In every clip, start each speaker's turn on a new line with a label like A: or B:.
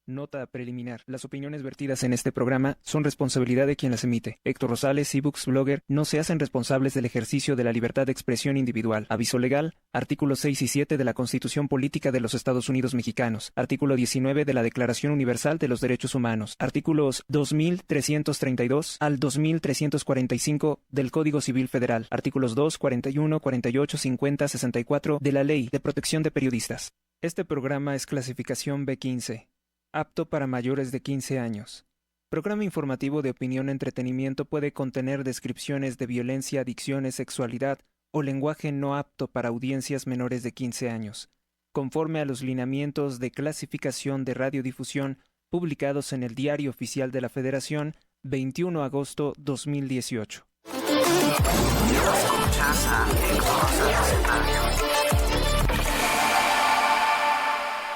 A: Nota preliminar. Las opiniones vertidas en este programa son responsabilidad de quien las emite. Héctor Rosales, ebooks blogger, no se hacen responsables del ejercicio de la libertad de expresión individual. Aviso legal. Artículos 6 y 7 de la Constitución Política de los Estados Unidos Mexicanos. Artículo 19 de la Declaración Universal de los Derechos Humanos. Artículos 2332 al 2345 del Código Civil Federal. Artículos 2, 41, 48, 50, 64 de la Ley de Protección de Periodistas. Este programa es clasificación B15. Apto para mayores de 15 años. Programa informativo de opinión-entretenimiento puede contener descripciones de violencia, adicciones, sexualidad o lenguaje no apto para audiencias menores de 15 años, conforme a los lineamientos de clasificación de radiodifusión publicados en el Diario Oficial de la Federación, 21 de agosto 2018.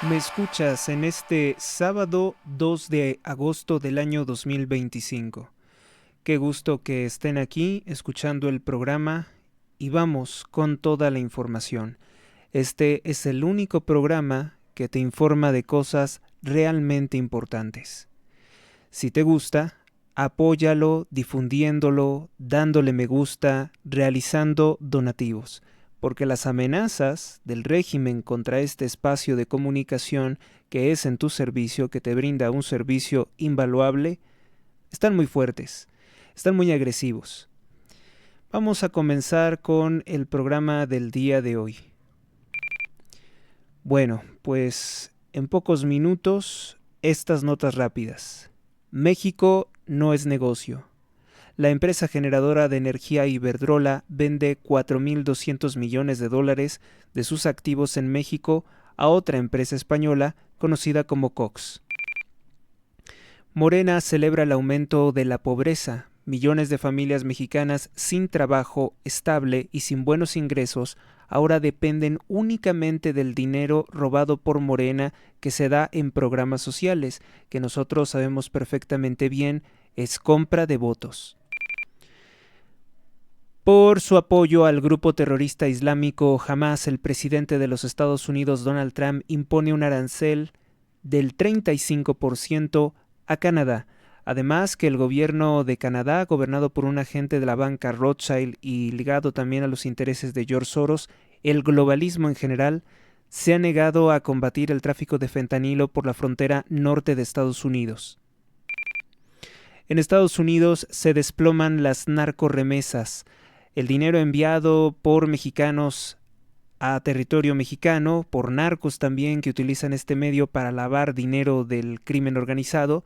A: Me escuchas en este sábado 2 de agosto del año 2025. Qué gusto que estén aquí escuchando el programa y vamos con toda la información. Este es el único programa que te informa de cosas realmente importantes. Si te gusta, apóyalo difundiéndolo, dándole me gusta, realizando donativos. Porque las amenazas del régimen contra este espacio de comunicación que es en tu servicio, que te brinda un servicio invaluable, están muy fuertes, están muy agresivos. Vamos a comenzar con el programa del día de hoy. Bueno, pues en pocos minutos, estas notas rápidas. México no es negocio. La empresa generadora de energía Iberdrola vende $4.200 millones de sus activos en México a otra empresa española conocida como Cox. Morena celebra el aumento de la pobreza. Millones de familias mexicanas sin trabajo estable y sin buenos ingresos ahora dependen únicamente del dinero robado por Morena que se da en programas sociales, que nosotros sabemos perfectamente bien es compra de votos. Por su apoyo al grupo terrorista islámico Hamás, el presidente de los Estados Unidos, Donald Trump, impone un arancel del 35% a Canadá. Además que el gobierno de Canadá, gobernado por un agente de la banca Rothschild y ligado también a los intereses de George Soros, el globalismo en general, se ha negado a combatir el tráfico de fentanilo por la frontera norte de Estados Unidos. En Estados Unidos se desploman las narcorremesas. El dinero enviado por mexicanos a territorio mexicano, por narcos también que utilizan este medio para lavar dinero del crimen organizado,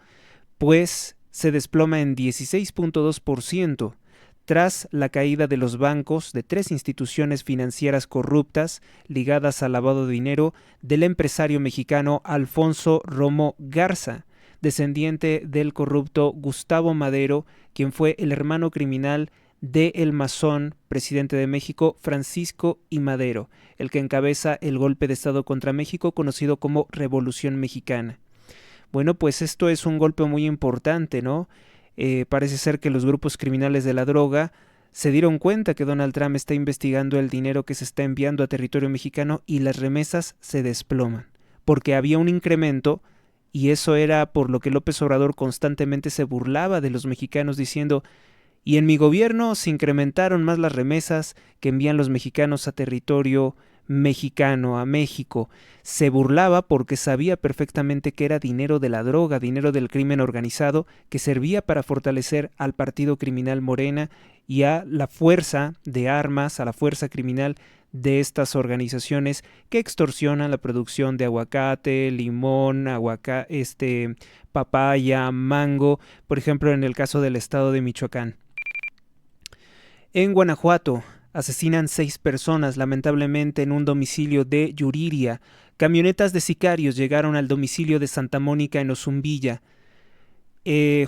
A: pues se desploma en 16.2% tras la caída de los bancos de 3 instituciones financieras corruptas ligadas al lavado de dinero del empresario mexicano Alfonso Romo Garza, descendiente del corrupto Gustavo Madero, quien fue el hermano criminal de el masón presidente de México, Francisco I. Madero, el que encabeza el golpe de Estado contra México conocido como Revolución Mexicana. Bueno, pues esto es un golpe muy importante, ¿no? Parece ser que los grupos criminales de la droga se dieron cuenta que Donald Trump está investigando el dinero que se está enviando a territorio mexicano y las remesas se desploman, porque había un incremento y eso era por lo que López Obrador constantemente se burlaba de los mexicanos diciendo: y en mi gobierno se incrementaron más las remesas que envían los mexicanos a territorio mexicano, a México. Se burlaba porque sabía perfectamente que era dinero de la droga, dinero del crimen organizado, que servía para fortalecer al partido criminal Morena y a la fuerza de armas, a la fuerza criminal de estas organizaciones que extorsionan la producción de aguacate, limón, papaya, mango, por ejemplo en el caso del estado de Michoacán. En Guanajuato asesinan 6 personas lamentablemente en un domicilio de Yuriria. Camionetas de sicarios llegaron al domicilio de Santa Mónica en Ozumbilla. El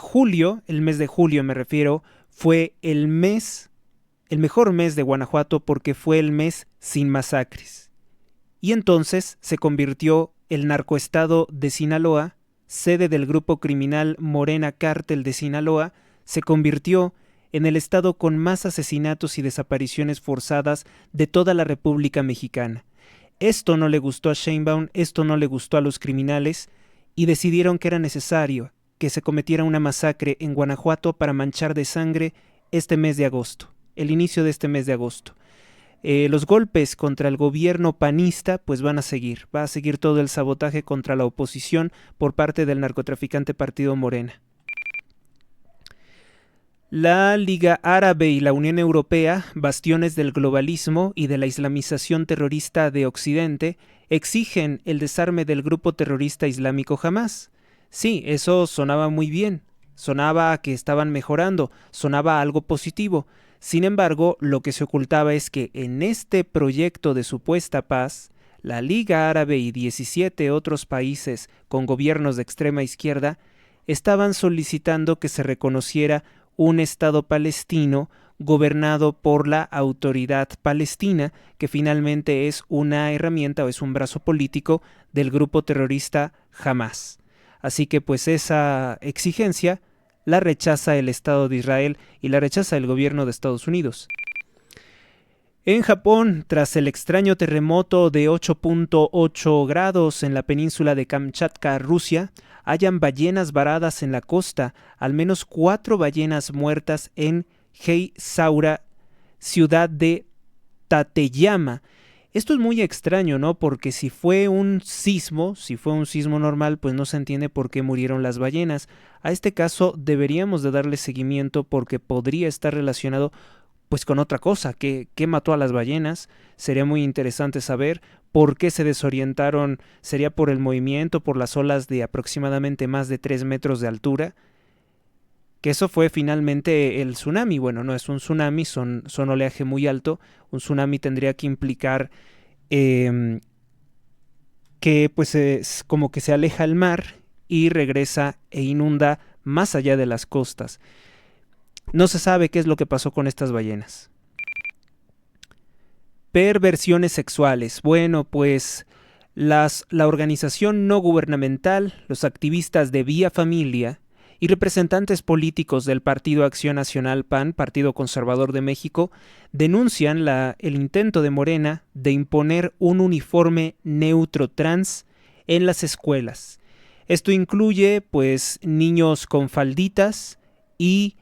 A: mes de julio me refiero, fue el mejor mes de Guanajuato porque fue el mes sin masacres. Y entonces se convirtió el narcoestado de Sinaloa, sede del grupo criminal Morena Cártel de Sinaloa, se convirtió en el estado con más asesinatos y desapariciones forzadas de toda la República Mexicana. Esto no le gustó a Sheinbaum, esto no le gustó a los criminales y decidieron que era necesario que se cometiera una masacre en Guanajuato para manchar de sangre este mes de agosto, el inicio de este mes de agosto. Los golpes contra el gobierno panista pues va a seguir todo el sabotaje contra la oposición por parte del narcotraficante Partido Morena. La Liga Árabe y la Unión Europea, bastiones del globalismo y de la islamización terrorista de Occidente, exigen el desarme del grupo terrorista islámico Hamás. Sí, eso sonaba muy bien, sonaba a que estaban mejorando, sonaba a algo positivo. Sin embargo, lo que se ocultaba es que en este proyecto de supuesta paz, la Liga Árabe y 17 otros países con gobiernos de extrema izquierda estaban solicitando que se reconociera un Estado palestino gobernado por la Autoridad Palestina, que finalmente es una herramienta o es un brazo político del grupo terrorista Hamás. Así que pues esa exigencia la rechaza el Estado de Israel y la rechaza el gobierno de Estados Unidos. En Japón, tras el extraño terremoto de 8.8 grados en la península de Kamchatka, Rusia, hallan ballenas varadas en la costa, al menos 4 ballenas muertas en Heisaura, ciudad de Tateyama. Esto es muy extraño, ¿no? Porque si fue un sismo normal, pues no se entiende por qué murieron las ballenas. A este caso deberíamos de darle seguimiento porque podría estar relacionado pues con otra cosa. ¿Qué mató a las ballenas? Sería muy interesante saber por qué se desorientaron. ¿Sería por el movimiento, por las olas de aproximadamente más de 3 metros de altura? Que eso fue finalmente el tsunami. Bueno, no es un tsunami, son oleaje muy alto. Un tsunami tendría que implicar que pues es como que se aleja el mar y regresa e inunda más allá de las costas. No se sabe qué es lo que pasó con estas ballenas. Perversiones sexuales. Bueno, pues la organización no gubernamental, los activistas de Vía Familia y representantes políticos del Partido Acción Nacional PAN, Partido Conservador de México, denuncian el intento de Morena de imponer un uniforme neutro trans en las escuelas. Esto incluye, pues, niños con falditas y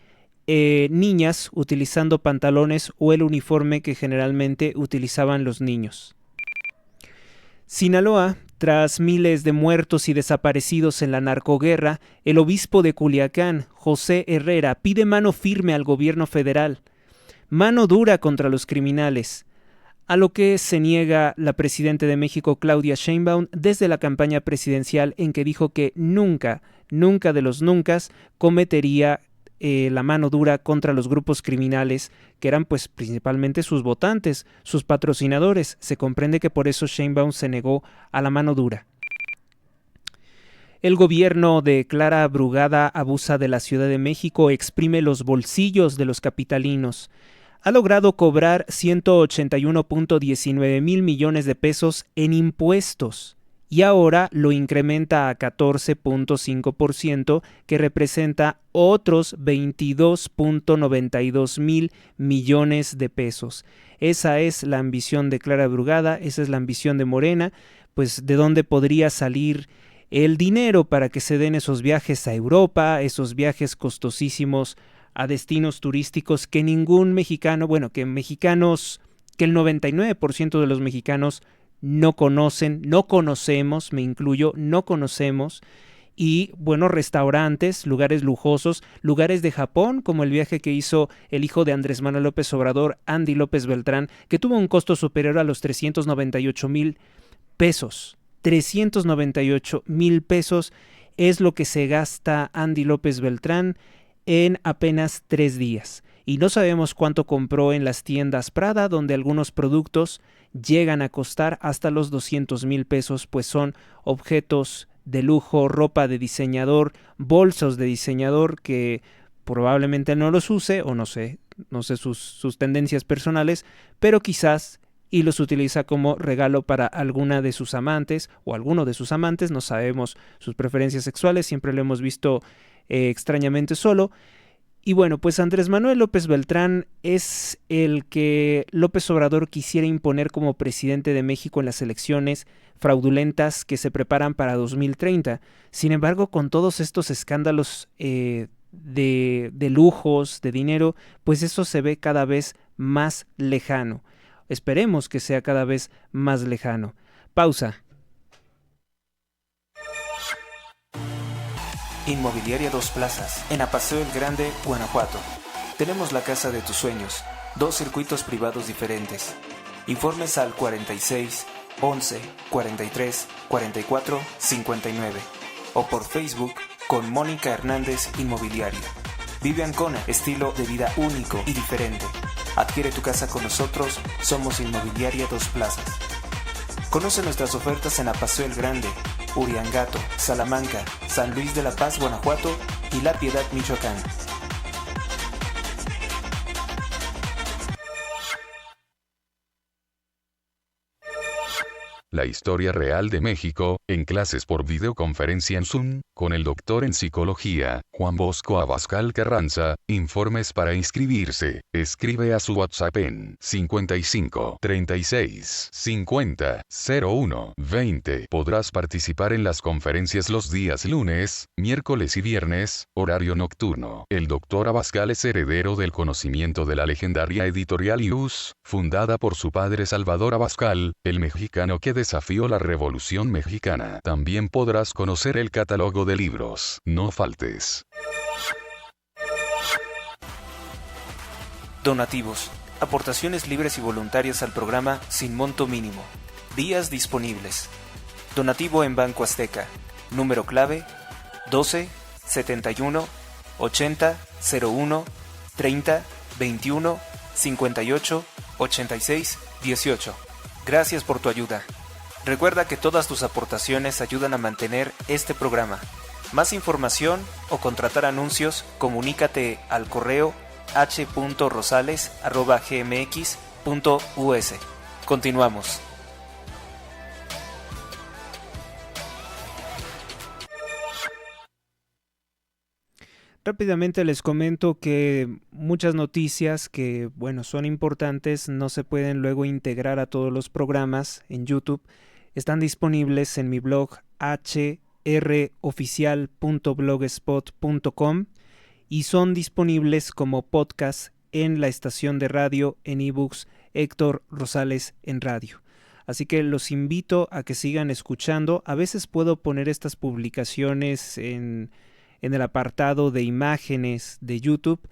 A: niñas utilizando pantalones o el uniforme que generalmente utilizaban los niños. Sinaloa, tras miles de muertos y desaparecidos en la narcoguerra, el obispo de Culiacán, José Herrera, pide mano firme al gobierno federal, mano dura contra los criminales, a lo que se niega la presidenta de México, Claudia Sheinbaum, desde la campaña presidencial en que dijo que nunca de los nuncas cometería la mano dura contra los grupos criminales que eran pues principalmente sus votantes, sus patrocinadores. Se comprende que por eso Sheinbaum se negó a la mano dura. El gobierno de Clara Brugada abusa de la Ciudad de México, exprime los bolsillos de los capitalinos. Ha logrado cobrar 181.19 mil millones de pesos en impuestos y ahora lo incrementa a 14.5%, que representa otros 22.92 mil millones de pesos. Esa es la ambición de Clara Brugada, esa es la ambición de Morena, pues de dónde podría salir el dinero para que se den esos viajes a Europa, esos viajes costosísimos a destinos turísticos que ningún mexicano, bueno, que el 99% de los mexicanos no conocen, no conocemos, me incluyo, no conocemos, y bueno, restaurantes, lugares lujosos, lugares de Japón, como el viaje que hizo el hijo de Andrés Manuel López Obrador, Andy López Beltrán, que tuvo un costo superior a los 398 mil pesos. 398 mil pesos es lo que se gasta Andy López Beltrán en apenas 3 días. Y no sabemos cuánto compró en las tiendas Prada, donde algunos productos llegan a costar hasta los 200 mil pesos, pues son objetos de lujo, ropa de diseñador, bolsos de diseñador que probablemente no los use, o no sé sus tendencias personales, pero quizás y los utiliza como regalo para alguna de sus amantes o alguno de sus amantes, no sabemos sus preferencias sexuales, siempre lo hemos visto extrañamente solo. Y bueno, pues Andrés Manuel López Beltrán es el que López Obrador quisiera imponer como presidente de México en las elecciones fraudulentas que se preparan para 2030. Sin embargo, con todos estos escándalos de lujos, de dinero, pues eso se ve cada vez más lejano. Esperemos que sea cada vez más lejano. Pausa.
B: Inmobiliaria Dos Plazas, en Apaseo el Grande, Guanajuato. Tenemos la casa de tus sueños, 2 circuitos privados diferentes. Informes al 46 11 43 44 59 o por Facebook con Mónica Hernández Inmobiliaria. Vive Ancona, estilo de vida único y diferente. Adquiere tu casa con nosotros, somos Inmobiliaria Dos Plazas. Conoce nuestras ofertas en Apaseo el Grande, Uriangato, Salamanca, San Luis de la Paz, Guanajuato y La Piedad, Michoacán.
C: La historia real de México, en clases por videoconferencia en Zoom, con el doctor en psicología, Juan Bosco Abascal Carranza. Informes para inscribirse. Escribe a su WhatsApp en 55 36 50 01 20. Podrás participar en las conferencias los días lunes, miércoles y viernes, horario nocturno. El doctor Abascal es heredero del conocimiento de la legendaria editorial IUS, fundada por su padre Salvador Abascal, el mexicano que desafió la Revolución Mexicana. También podrás conocer el catálogo de libros. No faltes.
B: Donativos. Aportaciones libres y voluntarias al programa sin monto mínimo. Días disponibles. Donativo en Banco Azteca. Número clave 12 71 80 01 30 21 58 86 18. Gracias por tu ayuda. Recuerda que todas tus aportaciones ayudan a mantener este programa. Más información o contratar anuncios, comunícate al correo h.rosales@gmx.us. Continuamos.
A: Rápidamente les comento que muchas noticias que, bueno, son importantes, no se pueden luego integrar a todos los programas en YouTube. Están disponibles en mi blog hroficial.blogspot.com y son disponibles como podcast en la estación de radio en ebooks Héctor Rosales en radio. Así que los invito a que sigan escuchando. A veces puedo poner estas publicaciones en el apartado de imágenes de YouTube,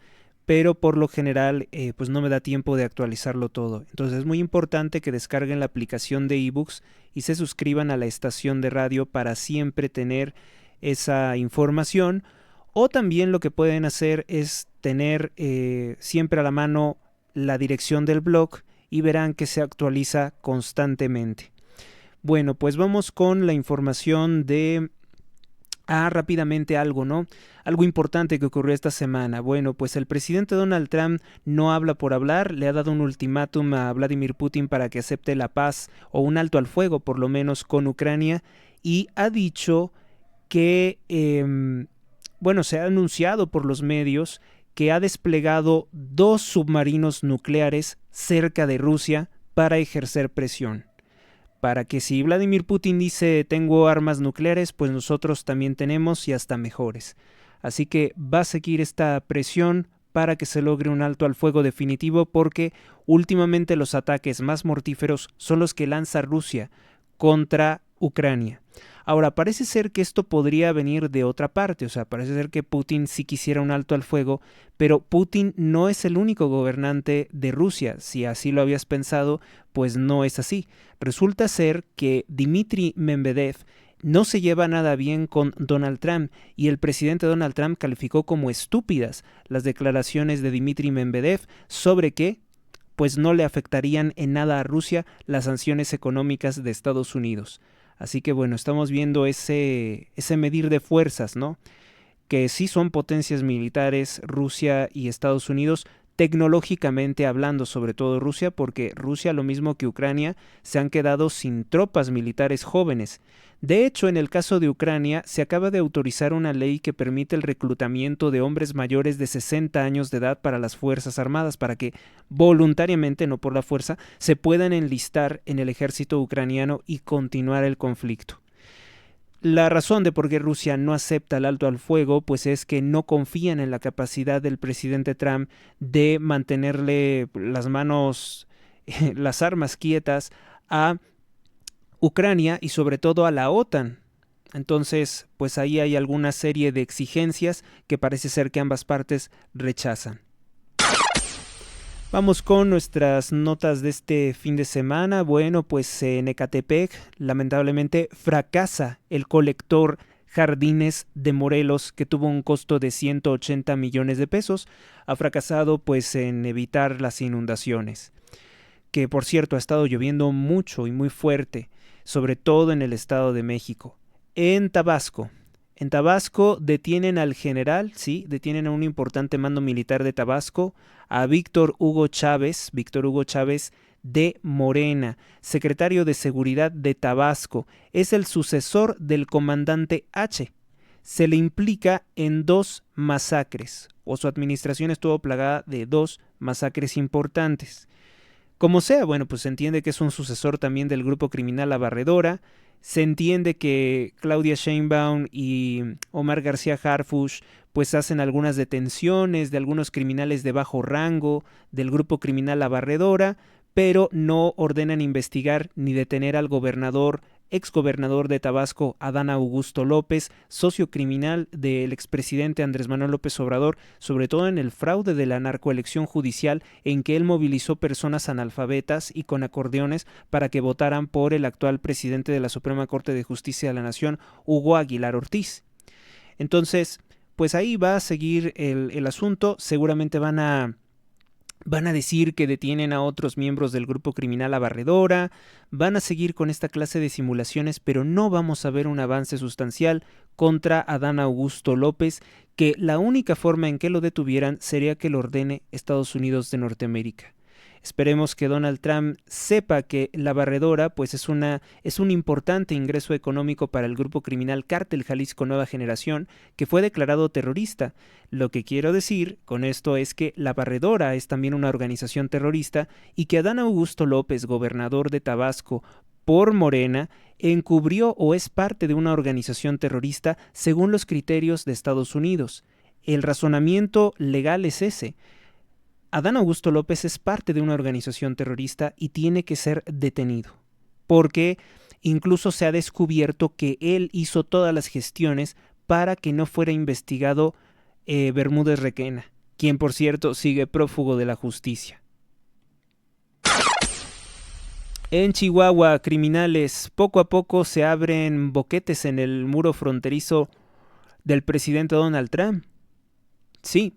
A: pero por lo general pues no me da tiempo de actualizarlo todo. Entonces es muy importante que descarguen la aplicación de ebooks y se suscriban a la estación de radio para siempre tener esa información. O también lo que pueden hacer es tener siempre a la mano la dirección del blog y verán que se actualiza constantemente. Bueno, pues vamos con la información de... rápidamente algo, ¿no? Algo importante que ocurrió esta semana. Bueno, pues el presidente Donald Trump no habla por hablar, le ha dado un ultimátum a Vladimir Putin para que acepte la paz o un alto al fuego, por lo menos con Ucrania, y ha dicho que, se ha anunciado por los medios que ha desplegado 2 submarinos nucleares cerca de Rusia para ejercer presión. Para que si Vladimir Putin dice tengo armas nucleares, pues nosotros también tenemos y hasta mejores. Así que va a seguir esta presión para que se logre un alto al fuego definitivo, porque últimamente los ataques más mortíferos son los que lanza Rusia contra Ucrania. Ahora, parece ser que esto podría venir de otra parte, o sea, parece ser que Putin sí quisiera un alto al fuego, pero Putin no es el único gobernante de Rusia. Si así lo habías pensado, pues no es así. Resulta ser que Dmitry Medvedev no se lleva nada bien con Donald Trump, y el presidente Donald Trump calificó como estúpidas las declaraciones de Dmitry Medvedev sobre que pues no le afectarían en nada a Rusia las sanciones económicas de Estados Unidos. Así que bueno, estamos viendo ese medir de fuerzas, ¿no? Que sí son potencias militares, Rusia y Estados Unidos, tecnológicamente hablando, sobre todo Rusia, porque Rusia, lo mismo que Ucrania, se han quedado sin tropas militares jóvenes. De hecho, en el caso de Ucrania, se acaba de autorizar una ley que permite el reclutamiento de hombres mayores de 60 años de edad para las Fuerzas Armadas, para que voluntariamente, no por la fuerza, se puedan enlistar en el ejército ucraniano y continuar el conflicto. La razón de por qué Rusia no acepta el alto al fuego, pues es que no confían en la capacidad del presidente Trump de mantenerle las manos, las armas quietas a Ucrania y sobre todo a la OTAN. Entonces, pues ahí hay alguna serie de exigencias que parece ser que ambas partes rechazan. Vamos con nuestras notas de este fin de semana. Bueno, pues en Ecatepec lamentablemente fracasa el colector Jardines de Morelos, que tuvo un costo de 180 millones de pesos. Ha fracasado pues en evitar las inundaciones, que por cierto ha estado lloviendo mucho y muy fuerte, sobre todo en el Estado de México. En Tabasco detienen al general, sí, detienen a un importante mando militar de Tabasco, a Víctor Hugo Chávez de Morena, secretario de Seguridad de Tabasco. Es el sucesor del comandante H. Se le implica en 2 masacres, o su administración estuvo plagada de 2 masacres importantes. Como sea, bueno, pues se entiende que es un sucesor también del grupo criminal La Barredora. Se entiende que Claudia Sheinbaum y Omar García Harfuch pues hacen algunas detenciones de algunos criminales de bajo rango del grupo criminal La Barredora, pero no ordenan investigar ni detener al exgobernador de Tabasco, Adán Augusto López, socio criminal del expresidente Andrés Manuel López Obrador, sobre todo en el fraude de la narcoelección judicial, en que él movilizó personas analfabetas y con acordeones para que votaran por el actual presidente de la Suprema Corte de Justicia de la Nación, Hugo Aguilar Ortiz. Entonces, pues ahí va a seguir el asunto. Seguramente van a decir que detienen a otros miembros del grupo criminal La Barredora, van a seguir con esta clase de simulaciones, pero no vamos a ver un avance sustancial contra Adán Augusto López, que la única forma en que lo detuvieran sería que lo ordene Estados Unidos de Norteamérica. Esperemos que Donald Trump sepa que La Barredora pues es un importante ingreso económico para el grupo criminal Cártel Jalisco Nueva Generación, que fue declarado terrorista. Lo que quiero decir con esto es que La Barredora es también una organización terrorista y que Adán Augusto López, gobernador de Tabasco por Morena, encubrió o es parte de una organización terrorista según los criterios de Estados Unidos. El razonamiento legal es ese. Adán Augusto López es parte de una organización terrorista y tiene que ser detenido, porque incluso se ha descubierto que él hizo todas las gestiones para que no fuera investigado Bermúdez Requena, quien por cierto sigue prófugo de la justicia. En Chihuahua, criminales, poco a poco se abren boquetes en el muro fronterizo del presidente Donald Trump. Sí.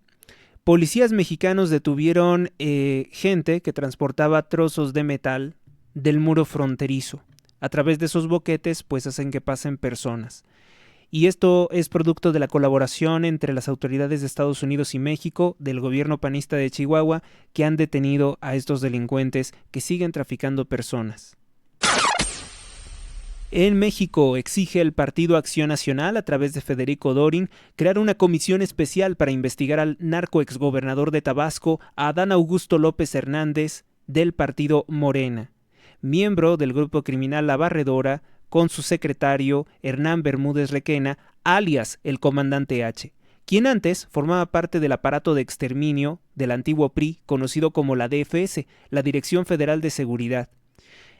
A: Policías mexicanos detuvieron gente que transportaba trozos de metal del muro fronterizo. A través de esos boquetes, pues hacen que pasen personas. Y esto es producto de la colaboración entre las autoridades de Estados Unidos y México, del gobierno panista de Chihuahua, que han detenido a estos delincuentes que siguen traficando personas. En México exige el Partido Acción Nacional, a través de Federico Dorin, crear una comisión especial para investigar al narco exgobernador de Tabasco, Adán Augusto López Hernández, del partido Morena, miembro del grupo criminal La Barredora, con su secretario Hernán Bermúdez Requena, alias el comandante H, quien antes formaba parte del aparato de exterminio del antiguo PRI, conocido como la DFS, la Dirección Federal de Seguridad.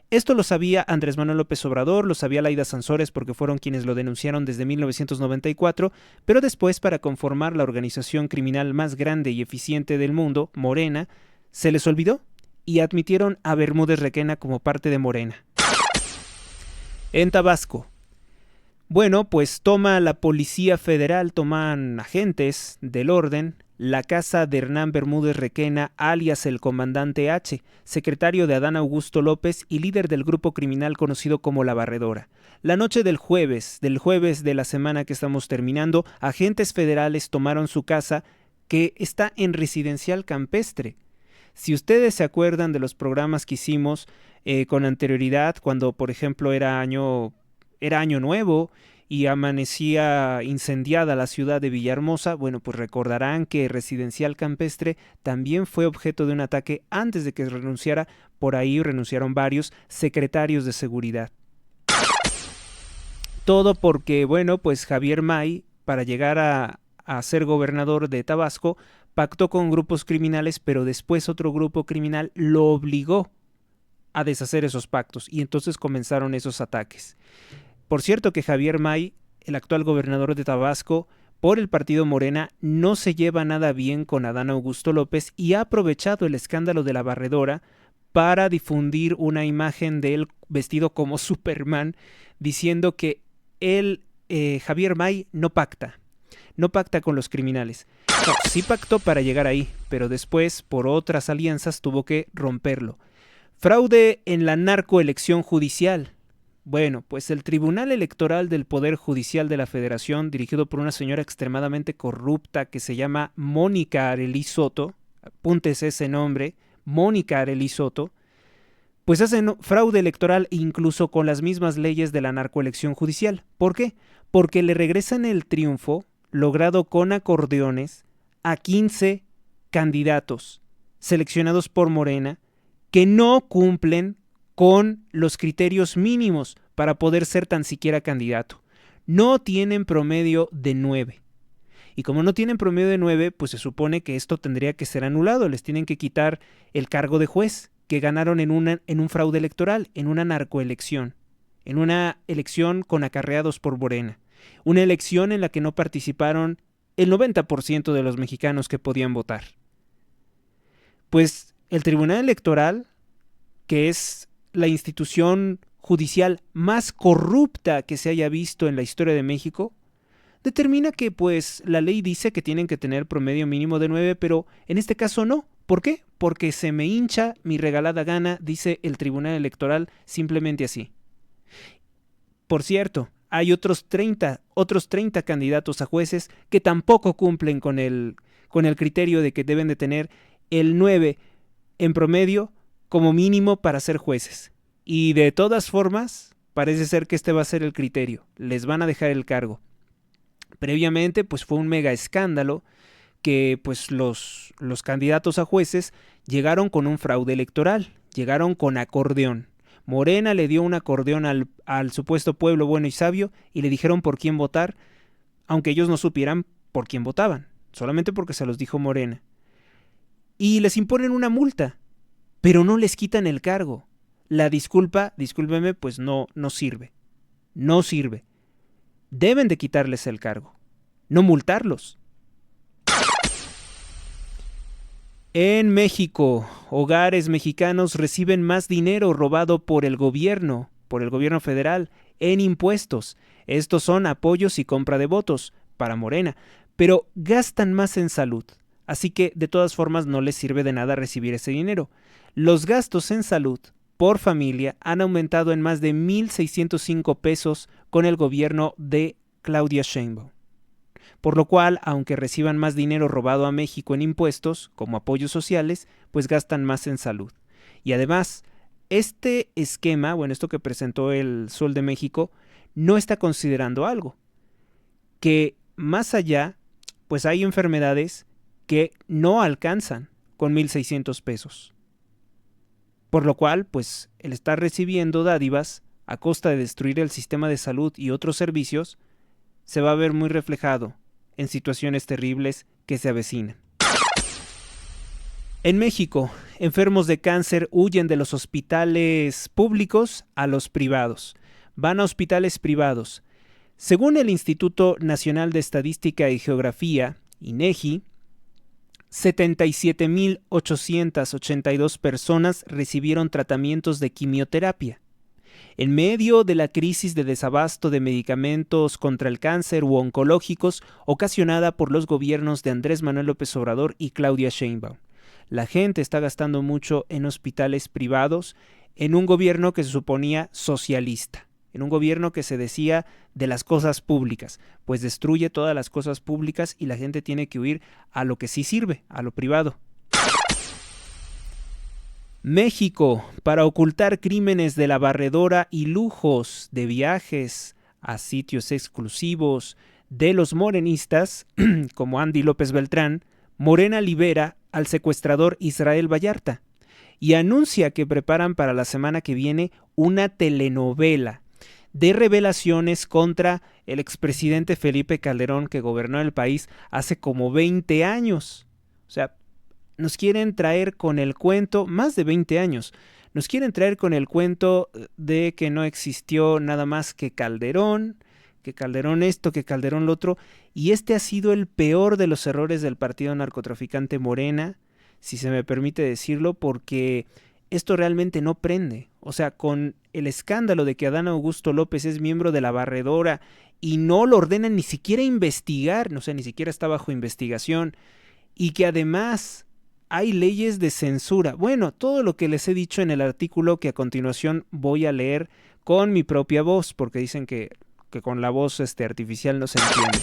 A: Esto lo sabía Andrés Manuel López Obrador, lo sabía Laida Sansores porque fueron quienes lo denunciaron desde 1994, pero después, para conformar la organización criminal más grande y eficiente del mundo, Morena, se les olvidó y admitieron a Bermúdez Requena como parte de Morena. En Tabasco. Bueno, pues toma la Policía Federal, toman agentes del orden, la casa de Hernán Bermúdez Requena, alias el comandante H, secretario de Adán Augusto López y líder del grupo criminal conocido como La Barredora. La noche del jueves de la semana que estamos terminando, agentes federales tomaron su casa que está en Residencial Campestre. Si ustedes se acuerdan de los programas que hicimos con anterioridad, cuando por ejemplo era año nuevo y amanecía incendiada la ciudad de Villahermosa, bueno, pues recordarán que Residencial Campestre también fue objeto de un ataque antes de que renunciara. Por ahí renunciaron varios secretarios de seguridad. Todo porque, bueno, pues Javier May, para llegar a ser gobernador de Tabasco, pactó con grupos criminales, pero después otro grupo criminal lo obligó a deshacer esos pactos y entonces comenzaron esos ataques. Por cierto que Javier May, el actual gobernador de Tabasco, por el partido Morena, no se lleva nada bien con Adán Augusto López y ha aprovechado el escándalo de la barredora para difundir una imagen de él vestido como Superman, diciendo que él, Javier May, no pacta con los criminales. No, sí pactó para llegar ahí, pero después, por otras alianzas, tuvo que romperlo. Fraude en la narcoelección judicial. Bueno, pues el Tribunal Electoral del Poder Judicial de la Federación, dirigido por una señora extremadamente corrupta que se llama Mónica Arely Soto, apúntese ese nombre, Mónica Arely Soto, pues hacen fraude electoral incluso con las mismas leyes de la narcoelección judicial. ¿Por qué? Porque le regresan el triunfo logrado con acordeones a 15 candidatos seleccionados por Morena que no cumplen con los criterios mínimos para poder ser tan siquiera candidato. No tienen promedio de 9. Y como no tienen promedio de 9, pues se supone que esto tendría que ser anulado. Les tienen que quitar el cargo de juez que ganaron en un fraude electoral, en una narcoelección, en una elección con acarreados por Morena. Una elección en la que no participaron el 90% de los mexicanos que podían votar. Pues el Tribunal Electoral, que es la institución judicial más corrupta que se haya visto en la historia de México, determina que pues la ley dice que tienen que tener promedio mínimo de 9, pero en este caso no. ¿Por qué? Porque se me hincha mi regalada gana, dice el Tribunal Electoral simplemente así. Por cierto, hay otros 30 candidatos a jueces que tampoco cumplen con el criterio de que deben de tener el 9 en promedio como mínimo para ser jueces. Y de todas formas, parece ser que este va a ser el criterio. Les van a dejar el cargo. Previamente, pues fue un mega escándalo que pues los candidatos a jueces llegaron con un fraude electoral, llegaron con acordeón. Morena le dio un acordeón al supuesto pueblo bueno y sabio y le dijeron por quién votar, aunque ellos no supieran por quién votaban, solamente porque se los dijo Morena. Y les imponen una multa, pero no les quitan el cargo. La discúlpeme, pues no sirve. No sirve. Deben de quitarles el cargo, no multarlos. En México, hogares mexicanos reciben más dinero robado por el gobierno federal, en impuestos. Estos son apoyos y compra de votos para Morena, pero gastan más en salud. Así que de todas formas no les sirve de nada recibir ese dinero. Los gastos en salud por familia han aumentado en más de 1,605 pesos con el gobierno de Claudia Sheinbaum. Por lo cual, aunque reciban más dinero robado a México en impuestos, como apoyos sociales, pues gastan más en salud. Y además, este esquema, esto que presentó el Sol de México, no está considerando algo. Que más allá, pues hay enfermedades que no alcanzan con 1,600 pesos. Por lo cual, pues, el estar recibiendo dádivas a costa de destruir el sistema de salud y otros servicios, se va a ver muy reflejado en situaciones terribles que se avecinan. En México, enfermos de cáncer huyen de los hospitales públicos a los privados. Van a hospitales privados. Según el Instituto Nacional de Estadística y Geografía, INEGI, 77,882 personas recibieron tratamientos de quimioterapia. En medio de la crisis de desabasto de medicamentos contra el cáncer u oncológicos ocasionada por los gobiernos de Andrés Manuel López Obrador y Claudia Sheinbaum. La gente está gastando mucho en hospitales privados en un gobierno que se suponía socialista. en un gobierno que se decía de las cosas públicas, pues destruye todas las cosas públicas y la gente tiene que huir a lo que sí sirve, a lo privado. México, para ocultar crímenes de la barredora y lujos de viajes a sitios exclusivos de los morenistas, como Andy López Beltrán, Morena libera al secuestrador Israel Vallarta y anuncia que preparan para la semana que viene una telenovela de revelaciones contra el expresidente Felipe Calderón, que gobernó el país hace como 20 años. O sea, nos quieren traer con el cuento, más de 20 años, nos quieren traer con el cuento de que no existió nada más que Calderón esto, que Calderón lo otro, y este ha sido el peor de los errores del partido narcotraficante Morena, si se me permite decirlo, porque esto realmente no prende. O sea, con el escándalo de que Adán Augusto López es miembro de la barredora y no lo ordenan ni siquiera investigar, o sea, ni siquiera está bajo investigación, y que además hay leyes de censura. Bueno, todo lo que les he dicho en el artículo que a continuación voy a leer con mi propia voz, porque dicen que con la voz artificial no se entiende.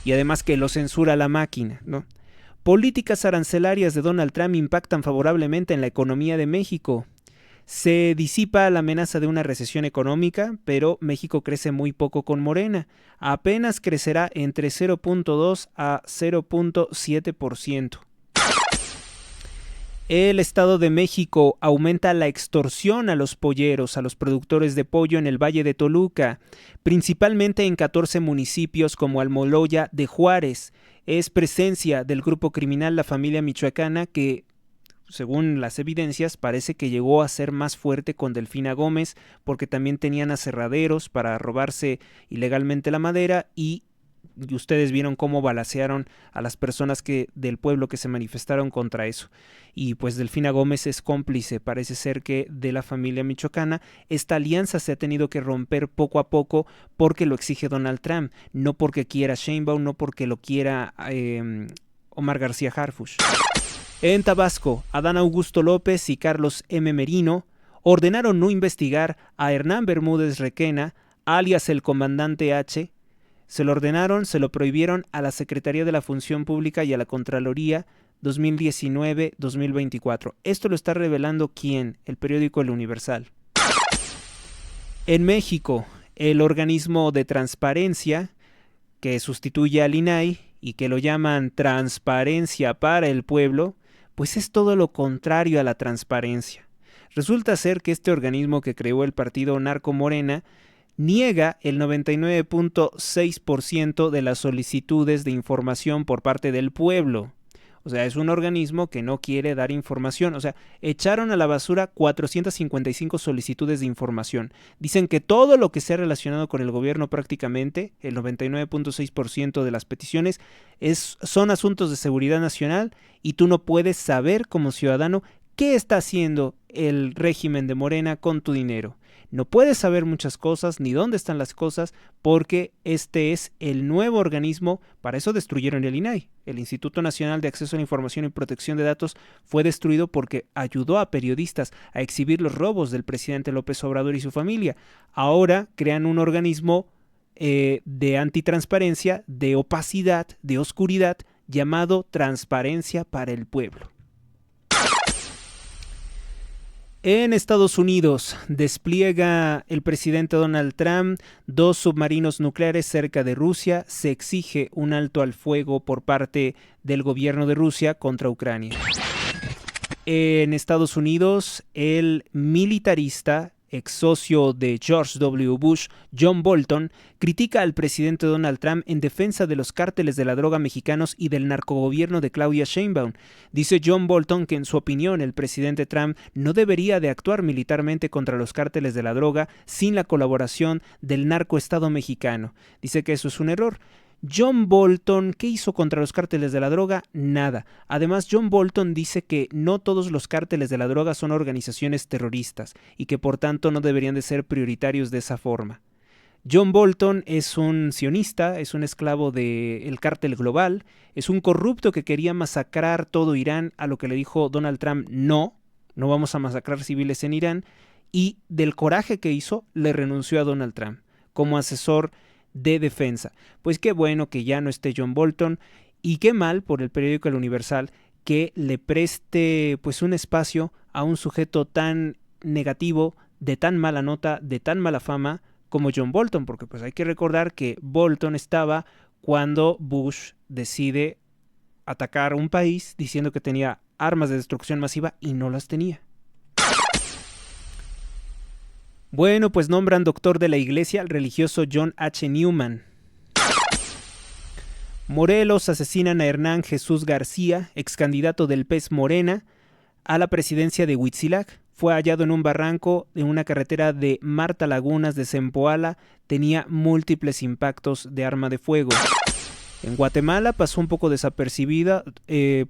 A: Y además que lo censura la máquina, ¿no? Políticas arancelarias de Donald Trump impactan favorablemente en la economía de México. Se disipa la amenaza de una recesión económica, pero México crece muy poco con Morena. Apenas crecerá entre 0.2 a 0.7%. El Estado de México aumenta la extorsión a los polleros, a los productores de pollo en el Valle de Toluca, principalmente en 14 municipios como Almoloya de Juárez. Es presencia del grupo criminal La Familia Michoacana que, según las evidencias, parece que llegó a ser más fuerte con Delfina Gómez porque también tenían aserraderos para robarse ilegalmente la madera y ustedes vieron cómo balacearon a las personas del pueblo que se manifestaron contra eso. Y pues Delfina Gómez es cómplice, parece ser que de La Familia Michoacana. Esta alianza se ha tenido que romper poco a poco porque lo exige Donald Trump, no porque quiera Sheinbaum, no porque lo quiera Omar García Harfuch. En Tabasco, Adán Augusto López y Carlos M. Merino ordenaron no investigar a Hernán Bermúdez Requena, alias el Comandante H. Se lo ordenaron, se lo prohibieron a la Secretaría de la Función Pública y a la Contraloría 2019-2024. Esto lo está revelando ¿quién? El periódico El Universal. En México, el organismo de transparencia que sustituye al INAI y que lo llaman Transparencia para el Pueblo, pues es todo lo contrario a la transparencia. Resulta ser que este organismo que creó el partido Narco Morena niega el 99.6% de las solicitudes de información por parte del pueblo. O sea, es un organismo que no quiere dar información. O sea, echaron a la basura 455 solicitudes de información. Dicen que todo lo que sea relacionado con el gobierno prácticamente, el 99.6% de las peticiones, son asuntos de seguridad nacional y tú no puedes saber como ciudadano qué está haciendo el régimen de Morena con tu dinero. No puedes saber muchas cosas ni dónde están las cosas porque este es el nuevo organismo. Para eso destruyeron el INAI. El Instituto Nacional de Acceso a la Información y Protección de Datos fue destruido porque ayudó a periodistas a exhibir los robos del presidente López Obrador y su familia. Ahora crean un organismo de antitransparencia, de opacidad, de oscuridad, llamado Transparencia para el Pueblo. En Estados Unidos despliega el presidente Donald Trump 2 submarinos nucleares cerca de Rusia. Se exige un alto al fuego por parte del gobierno de Rusia contra Ucrania. En Estados Unidos, el militarista, ex socio de George W. Bush, John Bolton, critica al presidente Donald Trump en defensa de los cárteles de la droga mexicanos y del narcogobierno de Claudia Sheinbaum. Dice John Bolton que en su opinión el presidente Trump no debería de actuar militarmente contra los cárteles de la droga sin la colaboración del narcoestado mexicano. Dice que eso es un error. John Bolton, ¿qué hizo contra los cárteles de la droga? Nada. Además, John Bolton dice que no todos los cárteles de la droga son organizaciones terroristas y que por tanto no deberían de ser prioritarios de esa forma. John Bolton es un sionista, es un esclavo del cártel global, es un corrupto que quería masacrar todo Irán, a lo que le dijo Donald Trump, no vamos a masacrar civiles en Irán. y del coraje que hizo, le renunció a Donald Trump como asesor de defensa. Pues qué bueno que ya no esté John Bolton y qué mal por el periódico El Universal que le preste pues un espacio a un sujeto tan negativo, de tan mala nota, de tan mala fama como John Bolton, porque pues hay que recordar que Bolton estaba cuando Bush decide atacar un país diciendo que tenía armas de destrucción masiva y no las tenía. Bueno, pues nombran doctor de la iglesia al religioso John H. Newman. Morelos asesinan a Hernán Jesús García, ex candidato del PES Morena, a la presidencia de Huitzilac. Fue hallado en un barranco de una carretera de Marta Lagunas de Zempoala. Tenía múltiples impactos de arma de fuego. En Guatemala pasó un poco desapercibida,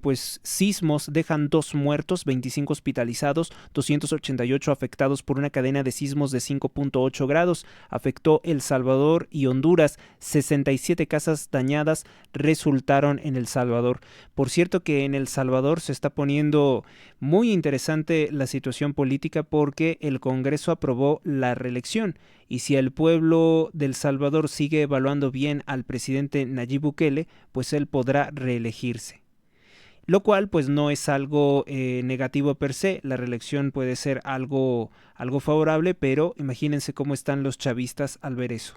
A: pues sismos dejan 2 muertos, 25 hospitalizados, 288 afectados por una cadena de sismos de 5.8 grados. Afectó El Salvador y Honduras, 67 casas dañadas resultaron en El Salvador. Por cierto que en El Salvador se está poniendo muy interesante la situación política porque el Congreso aprobó la reelección. Y si el pueblo de El Salvador sigue evaluando bien al presidente Nayib Bukele, pues él podrá reelegirse. Lo cual pues no es algo negativo per se, la reelección puede ser algo favorable, pero imagínense cómo están los chavistas al ver eso.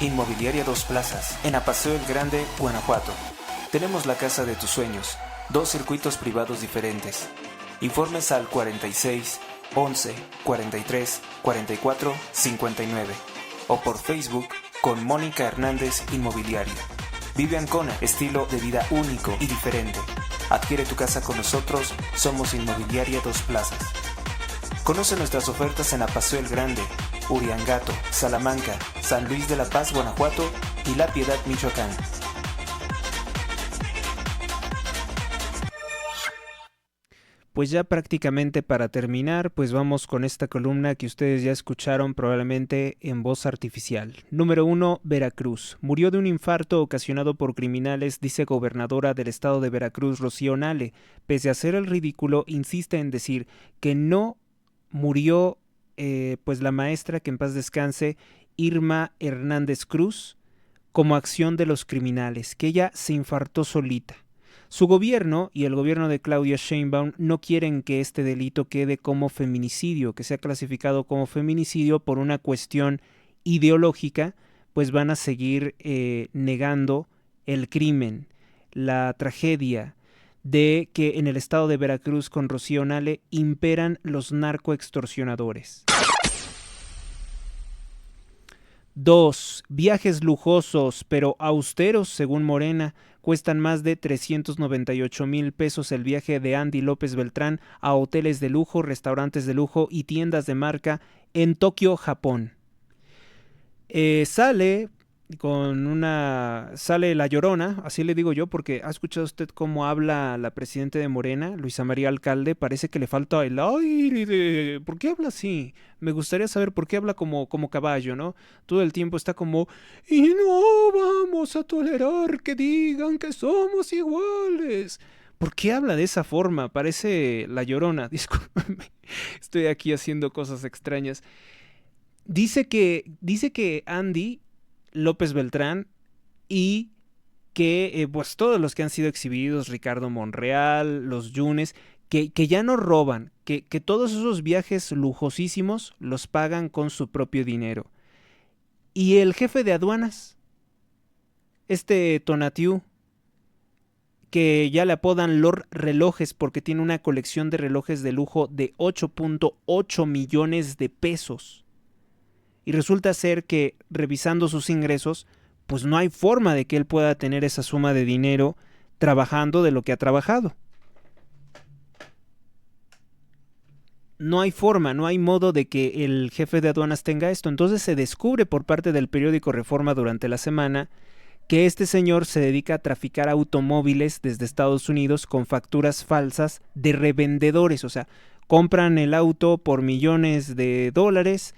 B: Inmobiliaria Dos Plazas, en Apaseo el Grande, Guanajuato. Tenemos la casa de tus sueños, 2 circuitos privados diferentes. Informes al 46 11 43 44 59 o por Facebook con Mónica Hernández Inmobiliaria. Vive Ancona, estilo de vida único y diferente. Adquiere tu casa con nosotros, somos Inmobiliaria Dos Plazas. Conoce nuestras ofertas en Apaseo el Grande, Uriangato, Salamanca, San Luis de la Paz, Guanajuato y La Piedad, Michoacán.
A: Pues ya prácticamente para terminar, pues vamos con esta columna que ustedes ya escucharon probablemente en voz artificial. Número 1, Veracruz. Murió de un infarto ocasionado por criminales, dice gobernadora del estado de Veracruz, Rocío Nale. Pese a hacer el ridículo, insiste en decir que no murió pues la maestra, que en paz descanse, Irma Hernández Cruz, como acción de los criminales, que ella se infartó solita. Su gobierno y el gobierno de Claudia Sheinbaum no quieren que este delito quede como feminicidio, que sea clasificado como feminicidio por una cuestión ideológica, pues van a seguir negando el crimen, la tragedia de que en el estado de Veracruz con Rocío Nale imperan los narcoextorsionadores. 2. Viajes lujosos pero austeros, según Morena, cuestan más de 398,000 pesos el viaje de Andy López Beltrán a hoteles de lujo, restaurantes de lujo y tiendas de marca en Tokio, Japón. Sale La Llorona, así le digo yo, porque ¿ha escuchado usted cómo habla la presidenta de Morena, Luisa María Alcalde? Parece que le falta el aire. ¿Por qué habla así? Me gustaría saber por qué habla como caballo, ¿no? Todo el tiempo está como, y no vamos a tolerar que digan que somos iguales. ¿Por qué habla de esa forma? Parece La Llorona, discúlpeme. Estoy aquí haciendo cosas extrañas. Dice que Andy López Beltrán y que pues todos los que han sido exhibidos, Ricardo Monreal, los Yunes, que ya no roban, que todos esos viajes lujosísimos los pagan con su propio dinero. Y el jefe de aduanas, Tonatiuh, que ya le apodan Lord Relojes porque tiene una colección de relojes de lujo de 8.8 millones de pesos. Y resulta ser que, revisando sus ingresos, pues no hay forma de que él pueda tener esa suma de dinero trabajando de lo que ha trabajado. No hay forma, no hay modo de que el jefe de aduanas tenga esto. Entonces se descubre por parte del periódico Reforma durante la semana que este señor se dedica a traficar automóviles desde Estados Unidos con facturas falsas de revendedores. O sea, compran el auto por millones de dólares,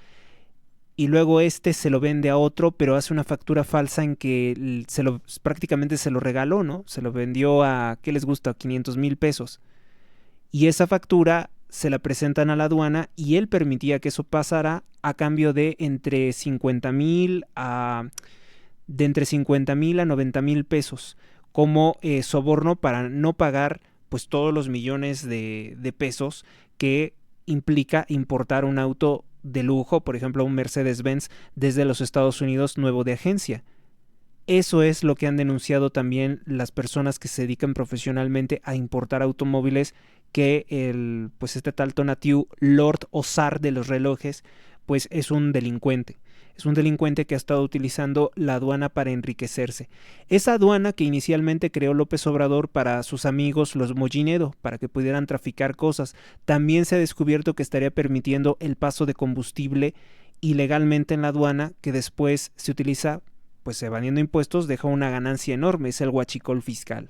A: y luego se lo vende a otro, pero hace una factura falsa en que prácticamente se lo regaló, ¿no? Se lo vendió a, ¿qué les gusta? 500,000 pesos. Y esa factura se la presentan a la aduana y él permitía que eso pasara a cambio de entre 50,000 a 90,000 pesos como soborno para no pagar pues todos los millones de pesos que implica importar un auto de lujo, por ejemplo un Mercedes-Benz desde los Estados Unidos nuevo de agencia. Eso es lo que han denunciado también las personas que se dedican profesionalmente a importar automóviles, que este tal Tonatiuh, Lord o zar de los relojes, pues es un delincuente. Es un delincuente que ha estado utilizando la aduana para enriquecerse. Esa aduana que inicialmente creó López Obrador para sus amigos los Moginedo, para que pudieran traficar cosas, también se ha descubierto que estaría permitiendo el paso de combustible ilegalmente en la aduana, que después se utiliza, pues evadiendo impuestos, deja una ganancia enorme, es el huachicol fiscal.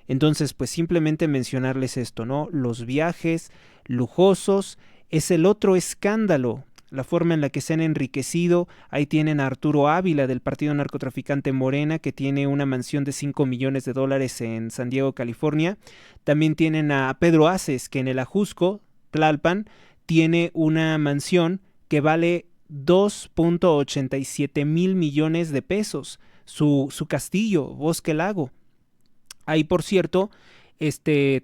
A: Entonces, pues simplemente mencionarles esto, ¿no? Los viajes lujosos es el otro escándalo, la forma en la que se han enriquecido. Ahí tienen a Arturo Ávila del partido narcotraficante Morena, que tiene una mansión de $5 millones en San Diego, California. También tienen a Pedro Aces, que en el Ajusco, Tlalpan, tiene una mansión que vale 2.87 mil millones de pesos. Su castillo, Bosque Lago. Ahí, por cierto,